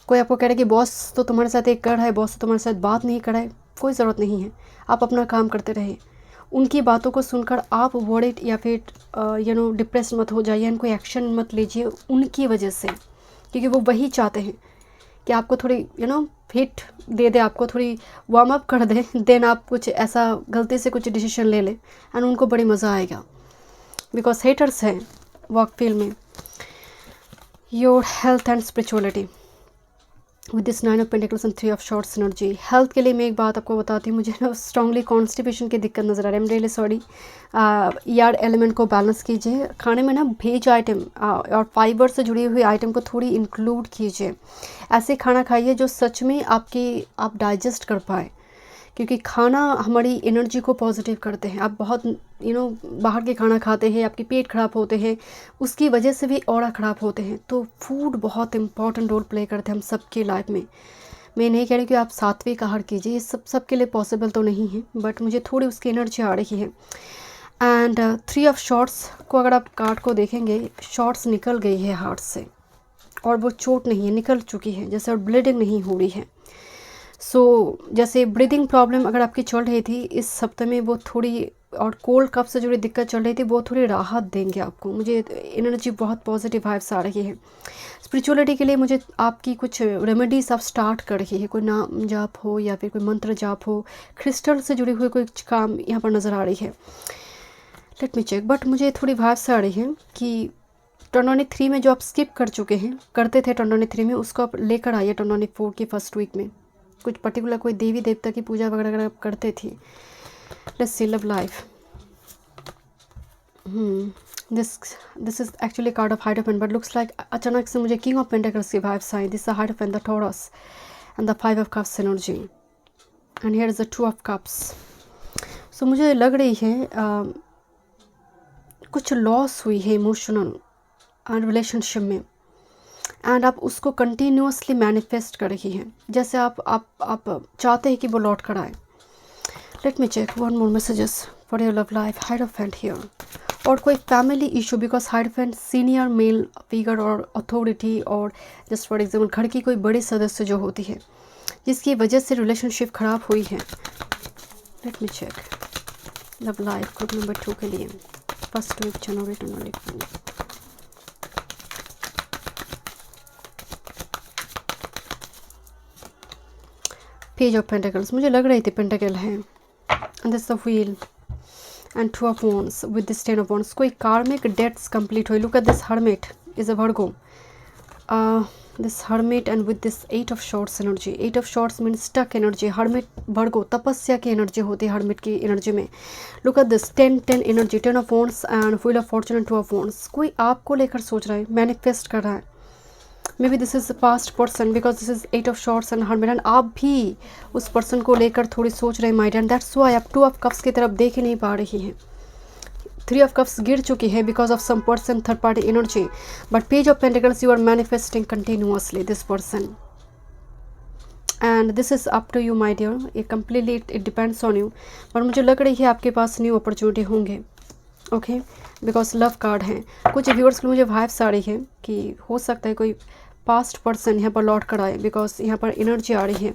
कोई आपको कह रहा है कि बॉस तो तुम्हारे साथ एक कर रहा है, बॉस तो तुम्हारे साथ बात नहीं कर रहा है, कोई ज़रूरत नहीं है, आप अपना काम करते रहिए। उनकी बातों को सुनकर आप वरीड या फिर डिप्रेस मत हो जाइए, कोई एक्शन मत लीजिए उनकी वजह से, क्योंकि वो वही चाहते हैं कि आपको थोड़ी हिट दे दे, आपको थोड़ी वार्म अप कर दे, देन आप कुछ ऐसा गलती से कुछ डिसीजन ले लें एंड उनको बड़ी मज़ा आएगा, बिकॉज हेटर्स हैं वर्क फील्ड में। Your health and spirituality with this 9 of pentacles and 3 of swords energy. Health के लिए मैं एक बात आपको बताती हूँ, मुझे ना स्ट्रांगली कॉन्स्टिपेशन की दिक्कत नज़र आ रही है, आई एम रियली सॉरी। यार एलिमेंट को बैलेंस कीजिए, खाने में ना भेज आइटम और फाइबर से जुड़ी हुई आइटम को थोड़ी इंक्लूड कीजिए। ऐसे खाना खाइए जो सच में आप डाइजेस्ट कर पाए, क्योंकि खाना हमारी एनर्जी को पॉजिटिव करते हैं। आप बहुत बाहर के खाना खाते हैं, आपके पेट ख़राब होते हैं, उसकी वजह से भी ऑरा ख़राब होते हैं। तो फूड बहुत इंपॉर्टेंट रोल प्ले करते हैं हम सबकी लाइफ में। मैं नहीं कह रही कि आप सात्विक आहार कीजिए, ये सबके लिए पॉसिबल तो नहीं है, बट मुझे थोड़ी उसकी एनर्जी आ रही है। एंड 3 ऑफ शॉर्ट्स को अगर आप कार्ड को देखेंगे, शॉर्ट्स निकल गई है हार्ट से और वो चोट नहीं है, निकल चुकी है जैसे, और ब्लीडिंग नहीं हो रही है। जैसे ब्रीदिंग प्रॉब्लम अगर आपकी चल रही थी इस हफ्ते में, वो थोड़ी, और कोल्ड कफ से जुड़ी दिक्कत चल रही थी, वो थोड़ी राहत देंगे आपको। मुझे एनर्जी बहुत पॉजिटिव वाइब्स आ रही है। स्पिरिचुअलिटी के लिए मुझे आपकी कुछ रेमेडीज आप स्टार्ट कर रही है, कोई नाम जाप हो या फिर कोई मंत्र जाप हो, क्रिस्टल से जुड़ी हुई कोई काम यहाँ पर नज़र आ रही है। लेट मी चेक, बट मुझे थोड़ी वाइब्स आ रही है कि 2023 में जो आप स्किप कर चुके हैं, करते थे 2023 में, उसको आप लेकर आइए 2024 की फर्स्ट वीक में। कुछ पर्टिकुलर कोई देवी देवता की पूजा वगैरह आप करते थे। Let's see love life. This is actually card of hierophant, but looks like अचानक से मुझे किंग ऑफ पेंटिकल्स की वाइब्स आई। This hierophant, the Taurus and the 5 of cups energy, and here is the 2 of cups. So मुझे लग रही है कुछ लॉस हुई है इमोशनल एंड रिलेशनशिप में, एंड आप उसको कंटिन्यूसली मैनिफेस्ट कर रही हैं, जैसे आप चाहते हैं कि वो लौट कर आए। Let me check one more messages for your love life. Hierophant here, और कोई family issue, because hierophant senior male figure और अथॉरिटी, और जस्ट फॉर एग्जाम्पल घर की कोई बड़ी सदस्य जो होती है जिसकी वजह से रिलेशनशिप ख़राब हुई है। Let me check love life group number 2 के लिए first week January 2024। Page of pentacles, मुझे लग रही थी पेंटिकल है, and this the wheel and 2 of wands with this 10 of wands. कोई कार्मिक डेट्स कंप्लीट हुई। Look at this hermit is a Virgo, this hermit and with this 8 of swords energy. 8 of swords mean stuck energy. Hermit Virgo तपस्या की energy होती है hermit की energy में। Look at this 10 energy, 10 of wands and wheel of Fortune and 2 of wands. कोई आपको लेकर सोच रहा है, मैनिफेस्ट कर रहा है। May be this is past person, because this is 8 of shorts and hermit, and आप भी उस पर्सन को लेकर थोड़ी सोच रहे हैं माइंड, एंड दैट्स व्हाई आप 2 ऑफ कप्स की तरफ देख ही नहीं पा रही हैं। 3 ऑफ कप्स गिर चुकी है because of some person third party energy, but page of pentacles you are manifesting continuously this person, and this is up to you my dear. ये completely it depends on you, पर मुझे लग रही है आपके पास न्यू अपॉर्चुनिटी होंगे। Okay, because love card हैं। कुछ व्यूअर्स को मुझे वाइब्स आ रही है कि हो सकता है कोई पास्ट पर्सन यहाँ पर लौट कर आए, बिकॉज यहाँ पर एनर्जी आ रही है,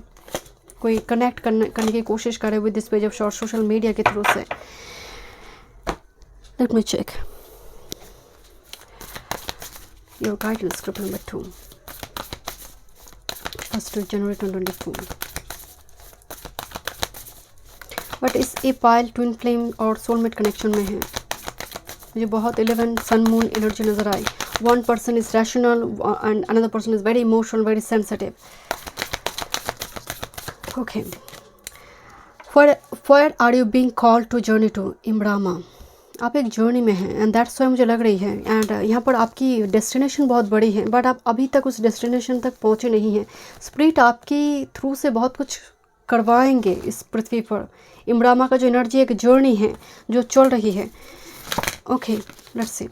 कोई कनेक्ट करने की कोशिश करे with this page of sword social media के थ्रू से। Let me check your guidance group number 2 first January 2024। But इस ए पाइल ट्विन फ्लेम और सोलमेट कनेक्शन में है। मुझे बहुत 11 सन मून एनर्जी नज़र आई। One person is rational and another person is very emotional, very sensitive. Okay. Where are you being called to journey to? Imrama. आप एक जर्नी में हैं, एंड दैट्स वाई मुझे लग रही है, एंड यहाँ पर आपकी डेस्टिनेशन बहुत बड़ी है, बट आप अभी तक उस डेस्टिनेशन तक पहुँचे नहीं हैं। स्पिरिट आपकी थ्रू से बहुत कुछ करवाएंगे इस पृथ्वी पर। इमरामा का जो एनर्जी एक जर्नी है जो चल रही है। Okay, let's C.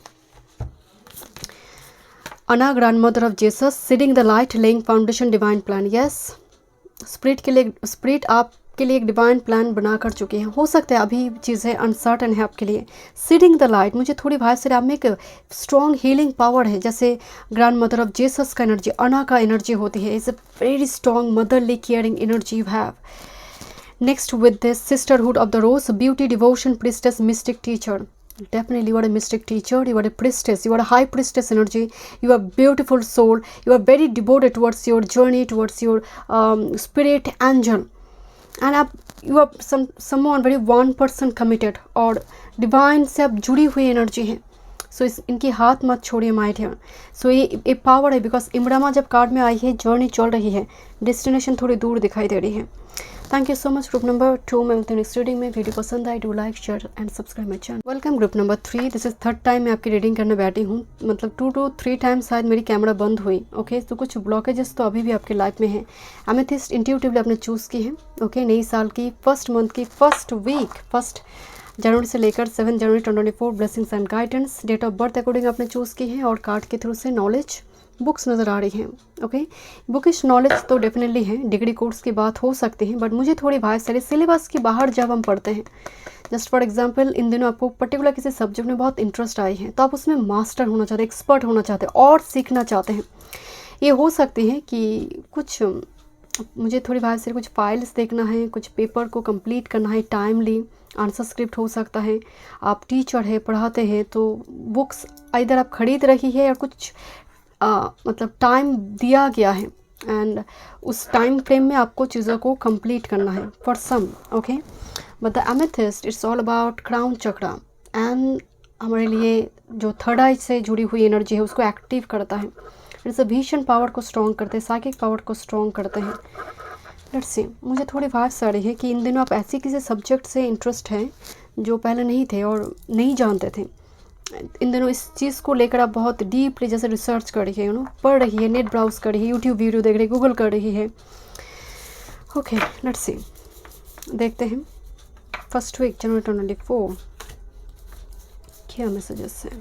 Anna, grandmother of Jesus, seeding the light, laying foundation, divine plan. Yes, spirit के लिए, स्पिरिट आप आपके लिए एक डिवाइन प्लान बना कर चुके हैं। हो सकता है अभी चीज़ें अनसर्टन है आपके लिए। सीडिंग द लाइट, मुझे थोड़ी भाई से आप में एक स्ट्रॉन्ग हीलिंग पावर है, जैसे ग्रैंड मदर ऑफ जीसस का एनर्जी, अना का एनर्जी होती है। Is a very strong motherly caring energy you have. Next, with this sisterhood of the rose, beauty, devotion, priestess, mystic, teacher. Definitely you are a mystic teacher, you are a priestess, you are a high priestess energy, you are beautiful soul, you are very devoted towards your journey, towards your spirit angel, and आप you are someone very one person committed, और divine से आप जुड़ी हुई energy है। सो इनकी हाथ मत छोड़िए माय डियर। सो ये पावर है, बिकॉज इमरामा जब कार्ड में आई है, जर्नी चल रही है, डेस्टिनेशन थोड़ी दूर दिखाई दे रही है। Thank you so much. Group number 2 में मिलते हैं नेक्स्ट रीडिंग में। वीडियो पसंद आई do like share and subscribe my channel. Welcome group number 3। This is third time मैं आपकी रीडिंग करने बैठी हूँ, मतलब 2 to 3 टाइम्स शायद मेरी कैमरा बंद हुई। ओके तो कुछ ब्लॉकेजेस तो अभी भी आपकी लाइफ में है। एमेथिस्ट इंट्यूटिवली आपने चूज़ की है। ओके नई साल की फर्स्ट मंथ की फर्स्ट वीक, 1 जनवरी से लेकर 7 जनवरी 2024, blessings and guidance, date of birth according आपने चूज़ की है, और कार्ड के थ्रू से नॉलेज बुक्स नज़र आ रही हैं। ओके बुकिश नॉलेज तो डेफिनेटली है, डिग्री कोर्स की बात हो सकती है, बट मुझे थोड़ी भाई सारे सिलेबस के बाहर जब हम पढ़ते हैं, जस्ट फॉर एग्जांपल इन दिनों आपको पर्टिकुलर किसी सब्जेक्ट में बहुत इंटरेस्ट आई है, तो आप उसमें मास्टर होना चाहते हैं, एक्सपर्ट होना चाहते हैं और सीखना चाहते हैं। ये हो सकती है कि कुछ मुझे थोड़ी भाई से कुछ फाइल्स देखना है, कुछ पेपर को कंप्लीट करना है टाइमली, आंसर स्क्रिप्ट हो सकता है, आप टीचर है पढ़ाते हैं, तो बुक्स इधर आप खरीद रही है या कुछ मतलब टाइम दिया गया है, एंड उस टाइम फ्रेम में आपको चीज़ों को कंप्लीट करना है for some. Okay but the amethyst it's all about crown chakra, and हमारे लिए जो थर्ड आई से जुड़ी हुई एनर्जी है उसको एक्टिव करता है। इट्स अ विजन पावर को स्ट्रॉन्ग करते हैं, साइकिक पावर को स्ट्रॉन्ग करते हैं। लेट्स सी, मुझे थोड़ी वाइब्स आ रही है कि इन दिनों आप ऐसी किसी सब्जेक्ट से इंटरेस्ट है जो पहले नहीं थे और नहीं जानते थे। इन दिनों इस चीज़ को लेकर आप बहुत डीपली जैसे रिसर्च कर रही है, पढ़ रही है, नेट ब्राउज कर रही है, यूट्यूब वीडियो देख रही है, गूगल कर रही है। ओके लेट्स सी, देखते हैं फर्स्ट वीक जनवरी 2024 क्या मैसेजेस हैं।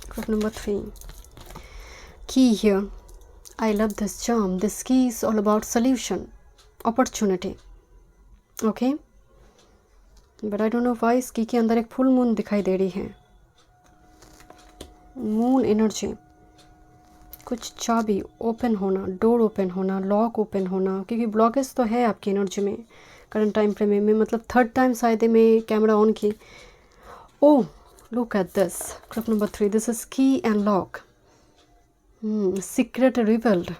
Group number 3 key here, I love this charm, this key is all about solution, opportunity. Okay but I don't know why इसकी के अंदर एक फुल मून दिखाई दे रही है। मून एनर्जी, कुछ चाबी ओपन होना, डोर ओपन होना, लॉक ओपन होना, क्योंकि ब्लॉकेज तो है आपकी एनर्जी में करंट टाइम फ्रेम में। मतलब थर्ड टाइम शायद मैं कैमरा ऑन की। ओह look at this, group number 3, this is की एंड लॉक, सीक्रेट रिवेल्ड,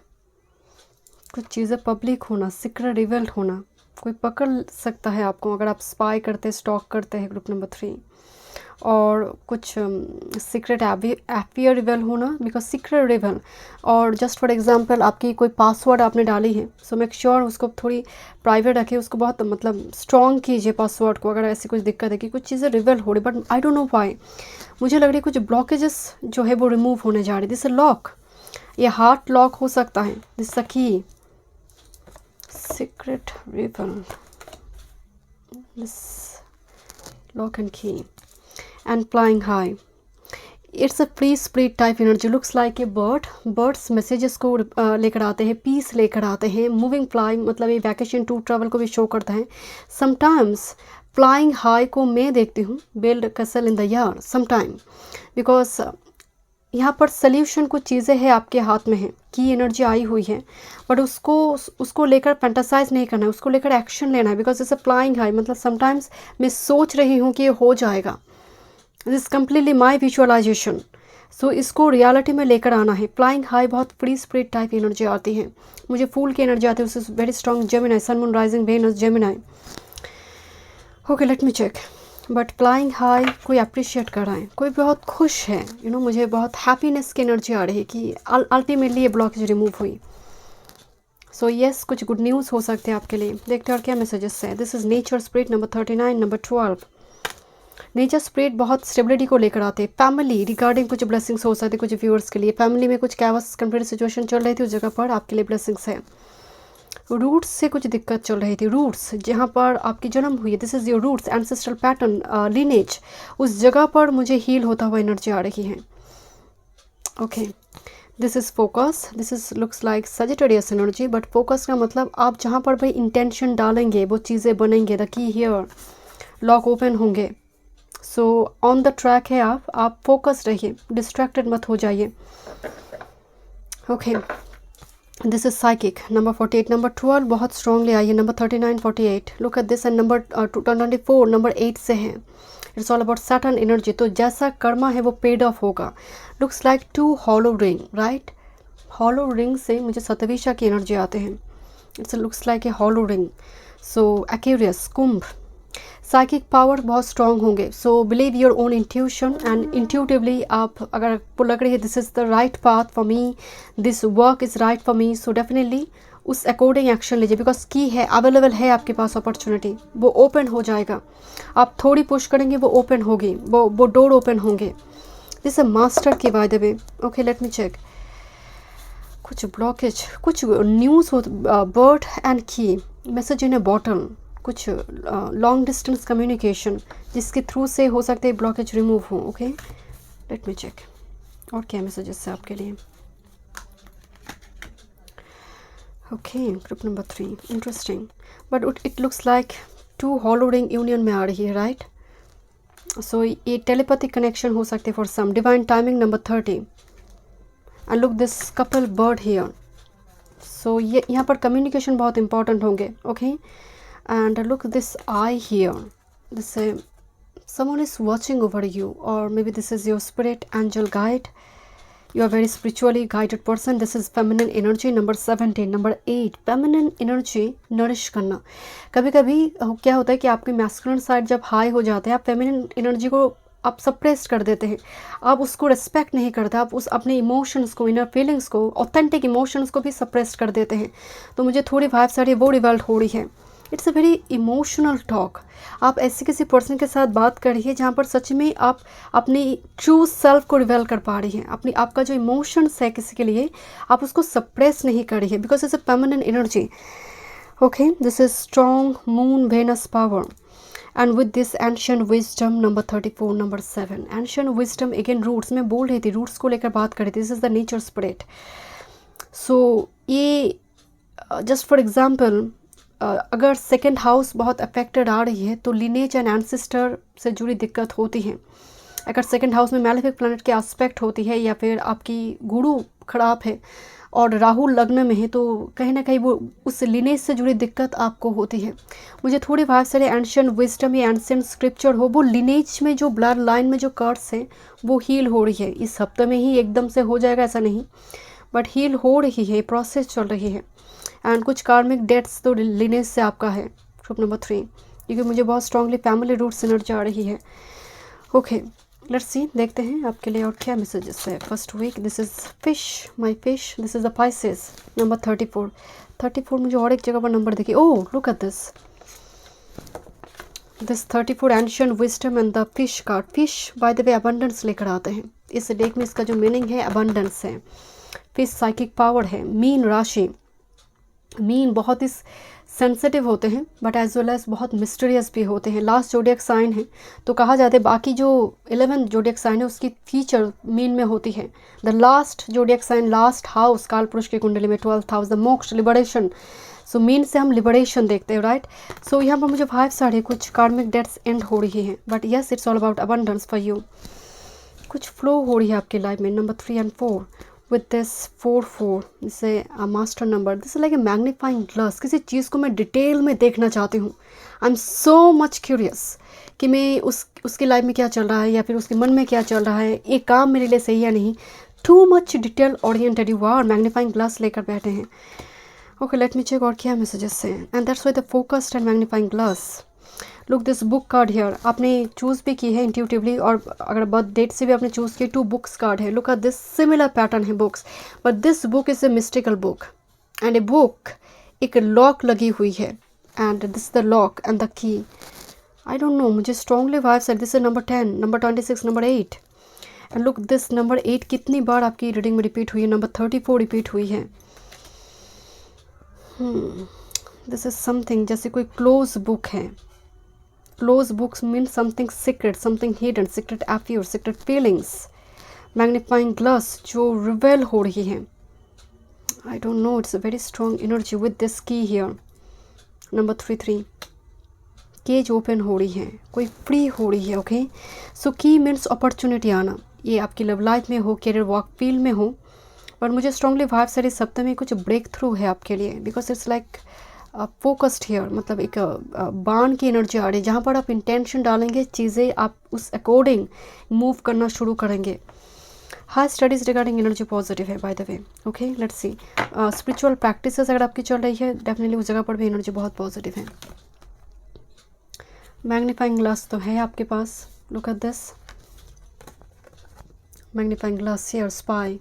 कुछ चीज़ें पब्लिक होना, सीक्रेट रिवेल्ड होना, कोई पकड़ सकता है आपको अगर आप स्पाई करते स्टॉक करते हैं। ग्रुप नंबर 3 और कुछ सीक्रेट एफियर रिवेल होना, बिकॉज सीक्रेट रिवेल, और जस्ट फॉर एग्जांपल आपकी कोई पासवर्ड आपने डाली है, सो मेक श्योर उसको थोड़ी प्राइवेट रखें, उसको बहुत मतलब स्ट्रॉन्ग कीजिए पासवर्ड को, अगर ऐसी कुछ दिक्कत है कि कुछ चीज़ें रिवेल हो रही, but I don't know why मुझे लग रही है कुछ ब्लॉकेजेस जो है वो रिमूव होने जा रही। दिस लॉक, ये हार्ट लॉक हो सकता है। दिस की secret ribbon, this lock and key, and flying high, it's a free spirit type energy, looks like a bird, birds messages को लेकर आते हैं, पीस लेकर आते हैं, मूविंग फ्लाइंग, मतलब ये वैकेशन टू ट्रैवल को भी शो करता है। समटाइम्स फ्लाइंग हाई को मैं देखती हूँ बिल्ड कैसल इन द यार समटाइम, बिकॉज यहाँ पर सल्यूशन कुछ चीज़ें हैं आपके हाथ में है, की एनर्जी आई हुई है, बट उसको लेकर फैंटासाइज नहीं करना है, उसको लेकर एक्शन लेना है, because it's a flying high, मतलब समटाइम्स मैं सोच रही हूँ कि ये हो जाएगा, this completely my visualisation, so इसको रियलिटी में लेकर आना है। फ्लाइंग हाई बहुत फ्री स्पिरिट टाइप एनर्जी आती है, मुझे फूल की एनर्जी आती है, उससे very strong Gemini, sun moon rising Venus Gemini. Okay let me check, but flying high कोई अप्रिशिएट कर रहा है, कोई बहुत खुश है, मुझे बहुत हैप्पीनेस की एनर्जी आ रही है कि अल्टीमेटली ये ब्लॉकेज रिमूव हुई। सो येस कुछ गुड न्यूज़ हो सकते हैं आपके लिए। देखते हैं और क्या मैसेजेस है। This is nature spirit number 39, number 12। Nature spirit बहुत स्टेबिलिटी को लेकर आते हैं, फैमिली रिगार्डिंग कुछ ब्लेसिंग्स हो सकते हैं कुछ व्यूअर्स के लिए। फैमिली में कुछ कैवस कंप्लीट सिचुएशन चल रही थी, उस जगह पर आपके लिए ब्लेसिंग्स है। रूट्स से कुछ दिक्कत चल रही थी, रूट्स जहाँ पर आपकी जन्म हुई है, this is your roots, ancestral pattern, lineage, उस जगह पर मुझे हील होता हुआ एनर्जी आ रही है। Okay this is focus, this is looks like Sagittarius energy, but focus का मतलब आप जहाँ पर भाई इंटेंशन डालेंगे वो चीज़ें बनेंगे, the key here, lock open होंगे। सो ऑन द ट्रैक है आप फोकस रहिए, डिस्ट्रैक्टेड मत हो जाइए। Okay, this is psychic, number 48, number 12 बहुत स्ट्रांगली आई है, number 39, 48, look at this, and number 24 number 8 से है। It's all about Saturn energy, तो जैसा कर्मा है वो पेड ऑफ होगा। Looks like 2 hollow ring, right, hollow ring से मुझे सतविशा की एनर्जी आते हैं। It's looks like A hollow ring. So Aquarius, Kumbh, psychic power बहुत स्ट्रॉन्ग होंगे। सो believe your own intuition and intuitively आप अगर आपको लग रही है this is the right path for me, this work is right for me, so definitely उस according action लीजिए, बिकॉज की है, अवेलेबल है आपके पास अपॉर्चुनिटी, वो ओपन हो जाएगा। आप थोड़ी पुश करेंगे वो ओपन होगी, वो डोर ओपन होंगे। This a master key by the way. Okay, let me check. कुछ ब्लॉकेज, कुछ न्यूज़ हो, bird and key, message in a bottle, कुछ लॉन्ग डिस्टेंस कम्युनिकेशन जिसके थ्रू से हो सकते हैं ब्लॉकेज रिमूव हो। ओके, लेट मी चेक और क्या मैसेजेस है आपके लिए। Okay, group number 3, interesting, but it looks like 2 hollow ring union में आ रही है, राइट। सो ये टेलीपैथिक कनेक्शन हो सकते for some, divine timing, number 30, and look this couple bird here. So ये यहाँ पर कम्युनिकेशन बहुत इंपॉर्टेंट होंगे। Okay, and look this eye here, this someone is watching over you, or maybe this is your spirit angel guide, you are very spiritually guided person. This is feminine energy, number 17, number 8, feminine energy nourish करना। कभी कभी क्या होता है कि आपके masculine side जब high हो जाते हैं, आप फेमिनिन एनर्जी को आप सप्रेस कर देते हैं, आप उसको रिस्पेक्ट नहीं करते, आप उस अपने इमोशंस को, इनर फीलिंग्स को, ऑथेंटिक इमोशंस को भी सप्रेस कर देते हैं। तो मुझे थोड़ी वाइब्स आ रही है, वो रिवल्ट हो रही है। It's a very emotional talk. आप ऐसे किसी पर्सन के साथ बात करिए जहाँ पर सच में आप अपनी ट्रू सेल्फ को रिवेल कर पा रही हैं, अपनी आपका जो इमोशंस है किसी के लिए आप उसको सप्रेस नहीं कर रही है, because it's a feminine energy. Okay, this is strong moon Venus power, and with this ancient wisdom, number 34, number 7, ancient wisdom again roots, मैं बोल रही थी रूट्स को लेकर बात कर रही थी, this is the nature spirit. So ये जस्ट फॉर एग्जाम्पल, अगर सेकेंड हाउस बहुत अफेक्टेड आ रही है तो लिनेज एंड एंसेस्टर से जुड़ी दिक्कत होती है। अगर सेकेंड हाउस में मैलेफिक प्लैनेट के एस्पेक्ट होती है, या फिर आपकी गुरु खराब है और राहु लग्न में है, तो कहीं ना कहीं वो उस लिनेज से जुड़ी दिक्कत आपको होती है। मुझे थोड़ी बहुत सारे एंशिएंट विजडम या एंशिएंट स्क्रिप्चर हो, वो लिनेज में जो ब्लड लाइन में जो कर्स है वो हील हो रही है। इस हफ्ते में ही एकदम से हो जाएगा ऐसा नहीं, बट हील हो रही है, प्रोसेस चल रही है। एंड कुछ कार्मिक डेट्स तो लिनेज से आपका है, ग्रुप नंबर 3, क्योंकि मुझे बहुत स्ट्रांगली फैमिली रूट्स एनर्जी आ रही है। ओके, लेट्स सी, देखते हैं आपके लिए और क्या मैसेजेस है first week. This is fish, my fish, this is the Pisces, number 34, 34 मुझे और एक जगह पर नंबर देखिए। Oh, look at this 34 ancient wisdom and the fish card. Fish by the way abundance लेकर आते हैं इस डेक में, इसका जो मीनिंग है अबंडेंस है। फिश साइकिक पावर है। मीन राशि, मीन बहुत ही सेंसिटिव होते हैं बट एज वेल एज बहुत मिस्टीरियस भी होते हैं। लास्ट जोडियक साइन है, तो कहा जाता है बाकी जो 11 जोडियक साइन है उसकी फीचर मीन में होती है। The last zodiac sign, last house काल पुरुष की कुंडली में 12th house, the moksha, liberation. So मीन से हम लिबरेशन देखते हैं, राइट। सो यहाँ पर मुझे 5 साढ़े कुछ कार्मिक डेट्स एंड हो रही है, but yes it's all about abundance for you. कुछ फ्लो हो रही है आपकी लाइफ में, number 3 and 4 with this 4 this is a master number, this is like a magnifying glass। किसी चीज़ को मैं डिटेल में देखना चाहती हूँ, I am so much curious कि मैं उसकी लाइफ में क्या चल रहा है या फिर उसके मन में क्या चल रहा है, ये काम मेरे लिए सही है नहीं। Too much detail oriented you are, magnifying glass लेकर बैठे हैं। ओके, लेट मी चेक और क्या मैसेजेस हैं, and that's why the focused and magnifying glass. Look this book card here, आपने चूज़ भी की है इंट्यूटिवली, और अगर बर्थ डेट से भी आपने चूज़ की। 2 बुक्स कार्ड है, look at this, similar pattern है books, but this book is a mystical book and a book, एक लॉक लगी हुई है, and this the lock and the key. I don't know, मुझे स्ट्रॉन्गली वाइब्स है। This is number 10, number 26, number 8, and look this number 8 कितनी बार आपकी reading में repeat हुई है, नंबर 34 रिपीट हुई है। दिस इज समथिंग जैसे कोई क्लोज बुक है। Close books mean something secret, something hidden, secret affair, secret feelings, magnifying glass जो रिवेल हो रही है, आई don't no, it's a very strong energy with this की हियर। नंबर 3 केज ओपन हो रही है, कोई फ्री हो रही है। ओके, सो की मीन्स अपॉर्चुनिटी आना, ये आपकी लव लाइफ में हो, करियर वर्क फील्ड में हो, पर मुझे स्ट्रांगली वाइब सारी सप्ताह में कुछ ब्रेक थ्रू है आपके लिए, because it's like focused here, मतलब एक बाण की एनर्जी आ रही है, जहाँ पर आप इंटेंशन डालेंगे चीज़ें आप उस अकॉर्डिंग मूव करना शुरू करेंगे। High studies regarding energy positive है by the way. Okay, let's see, spiritual practices अगर आपकी चल रही है, डेफिनेटली उस जगह पर भी एनर्जी बहुत पॉजिटिव है। मैग्नीफाइंग ग्लास तो है आपके पास, look at this magnifying glass here, spy,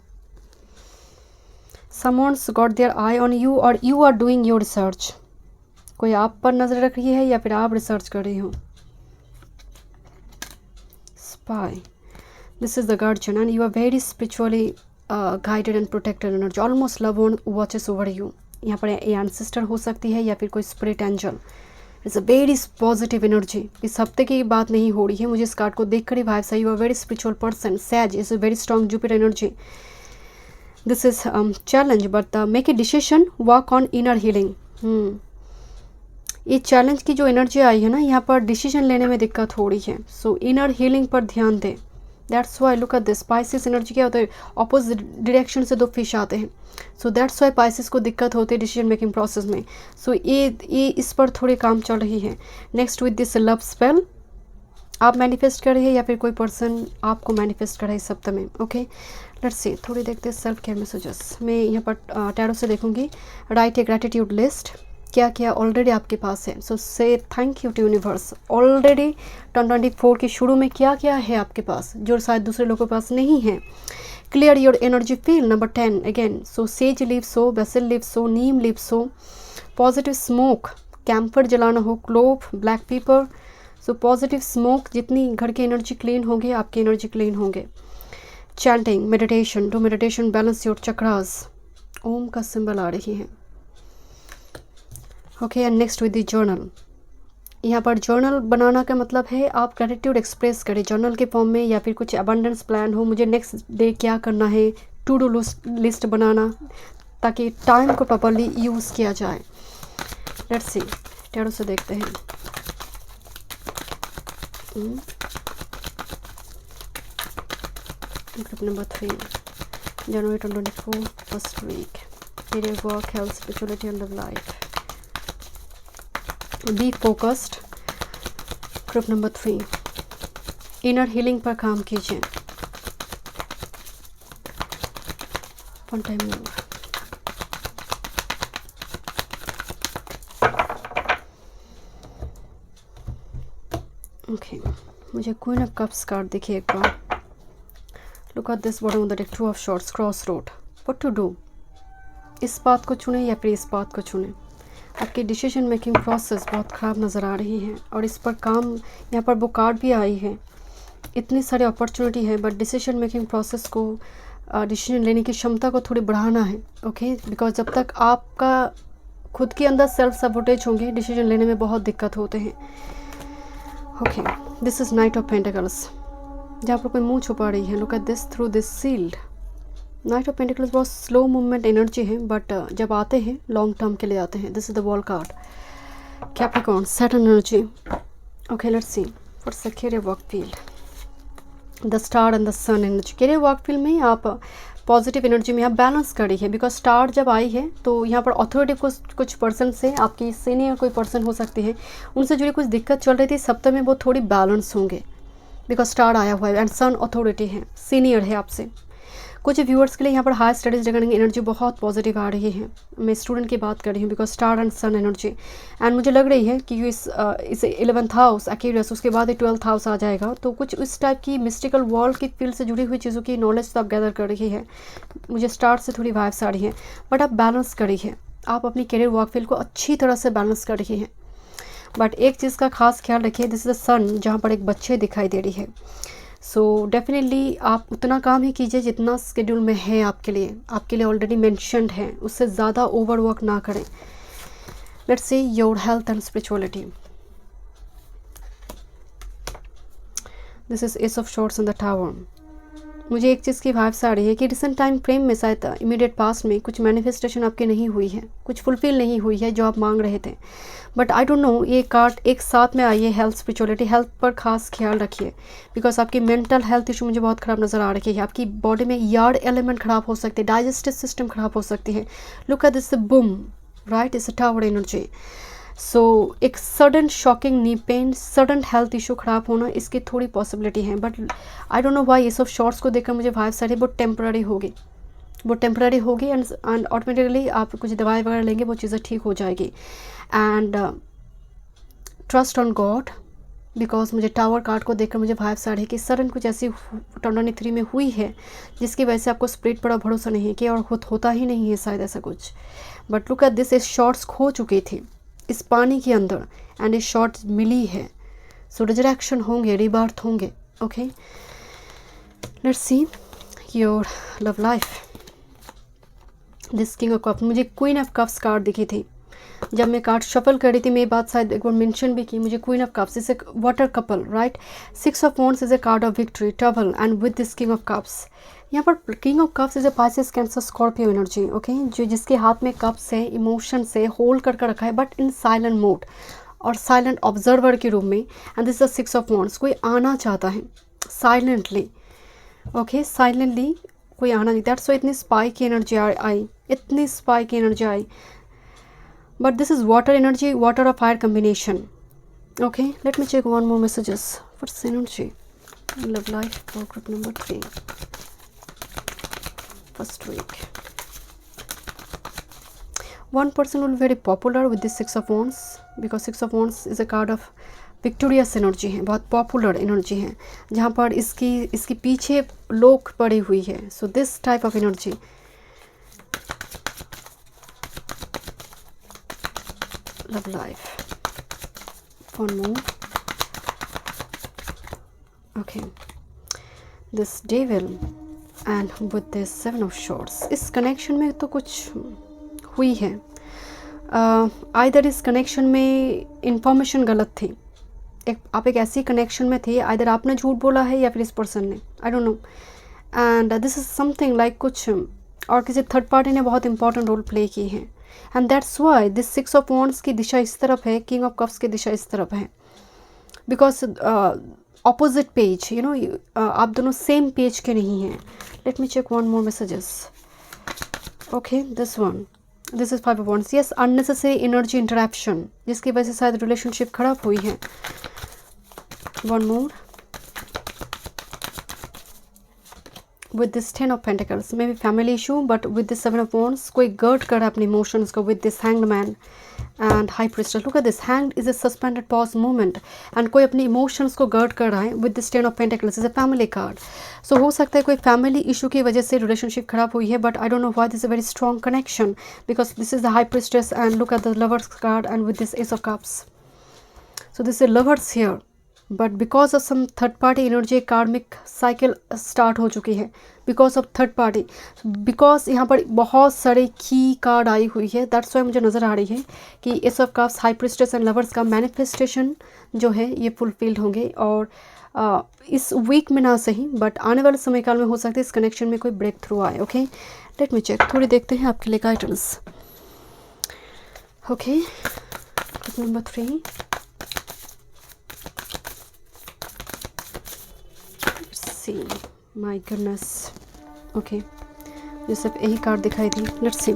someone's got their eye on you or you are doing your research, कोई आप पर नज़र रख रही है या फिर आप रिसर्च कर रही हो। Spy, this is the guardian and you are very spiritually guided and protected energy, almost love one watches over you। यहाँ पर एंसेस्टर हो सकती है या फिर कोई spirit angel. It's a very positive energy. इस हफ्ते की बात नहीं हो रही है, मुझे इस कार्ड को देख कर ही वाइब्स आई, you are very spiritual person. Sage is a very strong Jupiter energy. This is challenge but make a decision, work on inner healing. ये चैलेंज की जो एनर्जी आई है ना, यहाँ पर डिसीजन लेने में दिक्कत हो रही है, सो इनर हीलिंग पर ध्यान दें। That's why look at this, Pisces energy क्या होता है, अपोजिट डायरेक्शन से दो फिश आते हैं, सो दैट्स वाई पाइसिस को दिक्कत होती है डिसीजन मेकिंग प्रोसेस में। सो ये इस पर थोड़े काम चल रही है। Next with this love spell, आप मैनिफेस्ट कर रहे हैं या फिर कोई पर्सन आपको मैनिफेस्ट कर रहा है इस सप्ताह में। ओके, लेट्स सी, थोड़ी देखते हैं सेल्फ केयर मैसेजेस। मैं यहाँ पर टैरो से देखूंगी। राइट ए ग्रैटिट्यूड लिस्ट, क्या क्या ऑलरेडी आपके पास है, सो से thank you to universe. Already 2024 के शुरू में क्या क्या है आपके पास जो शायद दूसरे लोगों के पास नहीं है। Clear your energy field, number 10 again, so sage leaves हो, बेसिल लीव्स हो, नीम लीव्स हो, पॉजिटिव स्मोक, कैंपर जलाना हो, clove, black pepper, so positive smoke, जितनी घर की एनर्जी क्लीन होंगे आपकी एनर्जी क्लीन होंगे। Chanting, meditation, do meditation, balance your chakras, Om का सिंबल आ रही है। Okay, and next with the journal. यहाँ पर जर्नल बनाना का मतलब है आप ग्रेटिट्यूड एक्सप्रेस करें जर्नल के फॉर्म में, या फिर कुछ अबंडेंस प्लान हो, मुझे नेक्स्ट डे क्या करना है, टू डू लिस्ट बनाना, ताकि टाइम को प्रॉपरली यूज़ किया जाए। लेट्स सी, टैरो से देखते हैं। Group number 3, January 2024 first week, career, work, health, spirituality and love life. Be focused. Group number 3, inner healing पर काम कीजिए। One time more. ओके, मुझे क्वीन ऑफ कप्स कार्ड देखिए एक बार। Look at this bottom of the deck, two of swords, cross road, what to do. इस बात को चुने या फिर इस बात को चुने। आपकी डिसीजन मेकिंग प्रोसेस बहुत ख़राब नज़र आ रही है और इस पर काम, यहाँ पर वो कार्ड भी आई है, इतनी सारी अपॉर्चुनिटी है, बट डिसीजन मेकिंग प्रोसेस को, डिसीजन लेने की क्षमता को थोड़ी बढ़ाना है। ओके, बिकॉज जब तक आपका खुद के अंदर सेल्फ सबोटेज होंगे, डिसीजन लेने में बहुत दिक्कत होते हैं। Okay, this is knight of pentacles, जहाँ पर कोई मुंह छुपा रही है। Look at this, through this sealed. Knight of pentacles बहुत स्लो मूवमेंट एनर्जी है, बट जब आते हैं लॉन्ग टर्म के लिए आते हैं। This is the wall card, Capricorn, Saturn energy. Okay, let's see what's the career work field, the star and the sun energy. Career work field में आप पॉजिटिव एनर्जी में आप बैलेंस कर रही है, बिकॉज स्टार जब आई है तो यहाँ पर अथॉरिटी कुछ पर्सन से, आपकी सीनियर कोई पर्सन हो सकती है, उनसे जुड़ी कुछ दिक्कत चल रही थी, सप्ताह में वो थोड़ी बैलेंस होंगे, बिकॉज स्टार आया हुआ है एंड सन अथॉरिटी है, सीनियर है आपसे। कुछ व्यूअर्स के लिए यहाँ पर हाई स्टडीज़ रिगार्डिंग एनर्जी बहुत पॉजिटिव आ रही है। मैं स्टूडेंट की बात कर रही हूँ, because star and sun energy, and मुझे लग रही है कि इस 11th हाउस एक्यूरियस, उसके बाद ही 12th हाउस आ जाएगा, तो कुछ इस टाइप की मिस्टिकल वर्ल्ड की फील्ड से जुड़ी हुई चीज़ों की नॉलेज तो आप गैदर कर रही है। मुझे स्टार से थोड़ी वाइब्स आ रही है, बट आप बैलेंस कर रही है, आप अपनी करियर वर्क फील्ड को अच्छी तरह से बैलेंस कर रही है। बट एक चीज़ का खास ख्याल रखिए, दिस इज द सन, जहाँ पर एक बच्चे दिखाई दे रही है। सो डेफिनेटली आप उतना काम ही कीजिए जितना स्केड्यूल में है आपके लिए ऑलरेडी मेंशन्ड है, उससे ज़्यादा ओवरवर्क ना करें। Let's see your health and spirituality. This is S of shorts in the tower, मुझे एक चीज़ की वाइब्स आ रही है कि रिसेंट टाइम फ्रेम में शायद इमीडिएट पास्ट में कुछ मैनिफेस्टेशन आपकी नहीं हुई है, कुछ फुलफिल नहीं हुई है जो आप मांग रहे थे। बट आई डोंट नो, ये कार्ड एक साथ में आई है हेल्थ स्पिरिचुअलिटी। हेल्थ पर खास ख्याल रखिए, बिकॉज आपकी मेंटल हेल्थ इशू मुझे बहुत ख़राब नज़र आ रही है। आपकी बॉडी में यार्ड एलिमेंट ख़राब हो सकते हैं, डाइजेस्टिव सिस्टम ख़राब हो सकती है। Look at this boom, right, इस टावर एनर्जी। सो एक sudden shocking knee pain, sudden health issue ख़राब होना, इसकी थोड़ी पॉसिबिलिटी है। But I don't know Y ये सब शॉर्ट्स को देखकर मुझे वाइब्स आ रही है वो टेम्पररी होगी, वो टेम्पररी होगी एंड ऑटोमेटिकली आप कुछ दवाई वगैरह लेंगे वो चीज़ें ठीक हो जाएगी। And trust on God, because मुझे टावर कार्ड को देखकर मुझे वाइब्स आ रही है कि सडन कुछ ऐसी 2023 में हुई है जिसकी वजह से आपको स्पिरिट पर भरोसा नहीं है कि और होता ही नहीं है शायद ऐसा कुछ। बट लुक एट दिस, इस शॉर्ट्स खो चुकी थी इस पानी के अंदर एंड ये शॉर्ट्स मिली है। सो रिजरेक्शन होंगे, रीबर्थ होंगे। Okay, let's see your love life. This king of cups, मुझे क्वीन ऑफ कप्स कार्ड दिखी थी जब मैं कार्ड शफल कर रही थी। मैं ये बात शायद एक बार मेंशन भी की, मुझे queen of cups is a water couple, right. 6 of wands is a card of victory, trouble, and with this king of cups. यहाँ पर king of cups is a Pisces, Cancer, Scorpio energy. Okay, जो जिसके हाथ में cups है, emotion से hold कर रखा है बट इन साइलेंट मोड और साइलेंट ऑब्जर्वर के रूप में। And this is 6 of wands, कोई आना चाहता है साइलेंटली। ओके, साइलेंटली कोई आना नहीं। दैट्स वाई इतनी स्पाई की एनर्जी आई, इतनी स्पाई की energy I. But this is water energy, water or fire combination. Okay, let me check one more messages. What's energy? Love life for group number 3. First week. One person will be very popular with this 6 of wands because 6 of wands is a card of victorious energy है, बहुत popular energy है जहाँ पर इसकी पीछे लोग पड़ी हुई है। So this type of energy. Love life. One more. Okay. This devil and with this 7 of swords. इस कनेक्शन में तो कुछ हुई है। आइदर इस कनेक्शन में इंफॉर्मेशन गलत थी। आप एक ऐसी कनेक्शन में थे, आइदर आपने झूठ बोला है या फिर इस पर्सन ने, आई don't no. And this is something like कुछ और किसी थर्ड पार्टी ने बहुत इंपॉर्टेंट रोल प्ले की है। And that's why this 6 of wands की दिशा इस तरफ है, किंग ऑफ कप्स की दिशा इस तरफ है। Because opposite page, you know, आप दोनों सेम पेज के नहीं हैं। Let me check one more messages. Okay, this one, this is 5 of wands. Yes, unnecessary energy interruption जिसकी वजह से शायद रिलेशनशिप खराब हुई है। One more with this 10 of pentacles, maybe family issue, but with this 7 of wands कोई गर्ड कर रहा है अपने इमोशंस को with this hanged man and high priestess. look at this, hanged is a suspended pause moment and कोई अपने emotions को गर्ड कर रहा है with this 10 of pentacles is a family card. so हो सकता है कोई फैमिली इशू की वजह से रिलेशनशिप खराब हुई है, but I don't know why this is a very strong connection because this is the high priestess and look at the lovers card and with this ace of cups. so this is lovers here, but because of some third party energy karmic cycle start हो चुकी है because of third party. Because यहाँ पर बहुत सारे की card आई हुई है, दैट्स वाई मुझे नज़र आ रही है कि S of cups, high priestess and lovers का मैनिफेस्टेशन जो है ये फुलफिल्ड होंगे। और इस वीक में ना सही बट आने वाले समय काल में हो सकता है इस कनेक्शन में कोई ब्रेक थ्रू आए। ओके, लेट मी चेक, थोड़ी देखते हैं आपके लिए guidance. Okay, number 3, my goodness. Okay, ये सब यही कार्ड दिखाई दी। Let's see,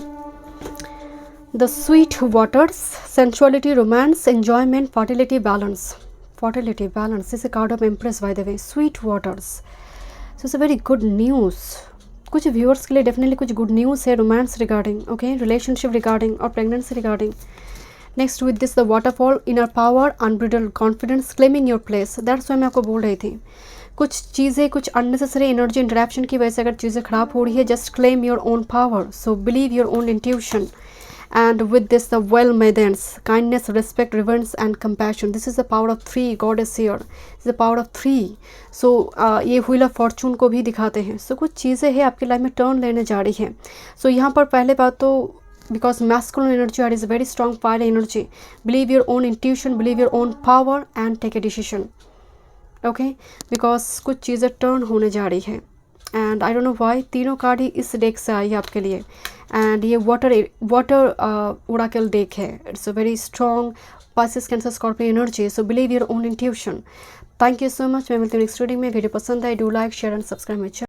the sweet waters, sensuality, romance, enjoyment, fertility, balance. Fertility, balance is a card of empress by the way. Sweet waters, so it's a very good news. कुछ viewers के लिए definitely कुछ good news है romance regarding, okay, relationship regarding और pregnancy regarding. Next with this the waterfall, inner power, unbridled confidence, claiming your place. That's why मैं आपको बोल रही थी कुछ चीज़ें, कुछ अननेसेसरी एनर्जी इंटरप्शन की वजह से अगर चीज़ें खराब हो रही है, just claim your own power, so believe your own intuition. And with this the well maidens, kindness, respect, reverse and compassion. This is the power of 3, God is here, is the power of 3। सो ये wheel of Fortune को भी दिखाते हैं। सो कुछ चीज़ें हैं आपकी life में टर्न लेने जा रही हैं। सो यहाँ पर पहले बात तो because masculine energy is a very strong fire energy, believe your own intuition, believe your own power and take a decision. Okay, because कुछ चीज़ें टर्न होने जा रही है and I don't know why तीनों कार्ड ही इस डेक से आई है आपके लिए। एंड ये वाटर ओराकल डेक है। It's a very strong Pisces Cancer Scorpio energy, so believe your own intuition. Thank you so much. मैं मिलती हूँ नेक्स्ट रीडिंग में। वीडियो पसंद आए do like share and subscribe my channel.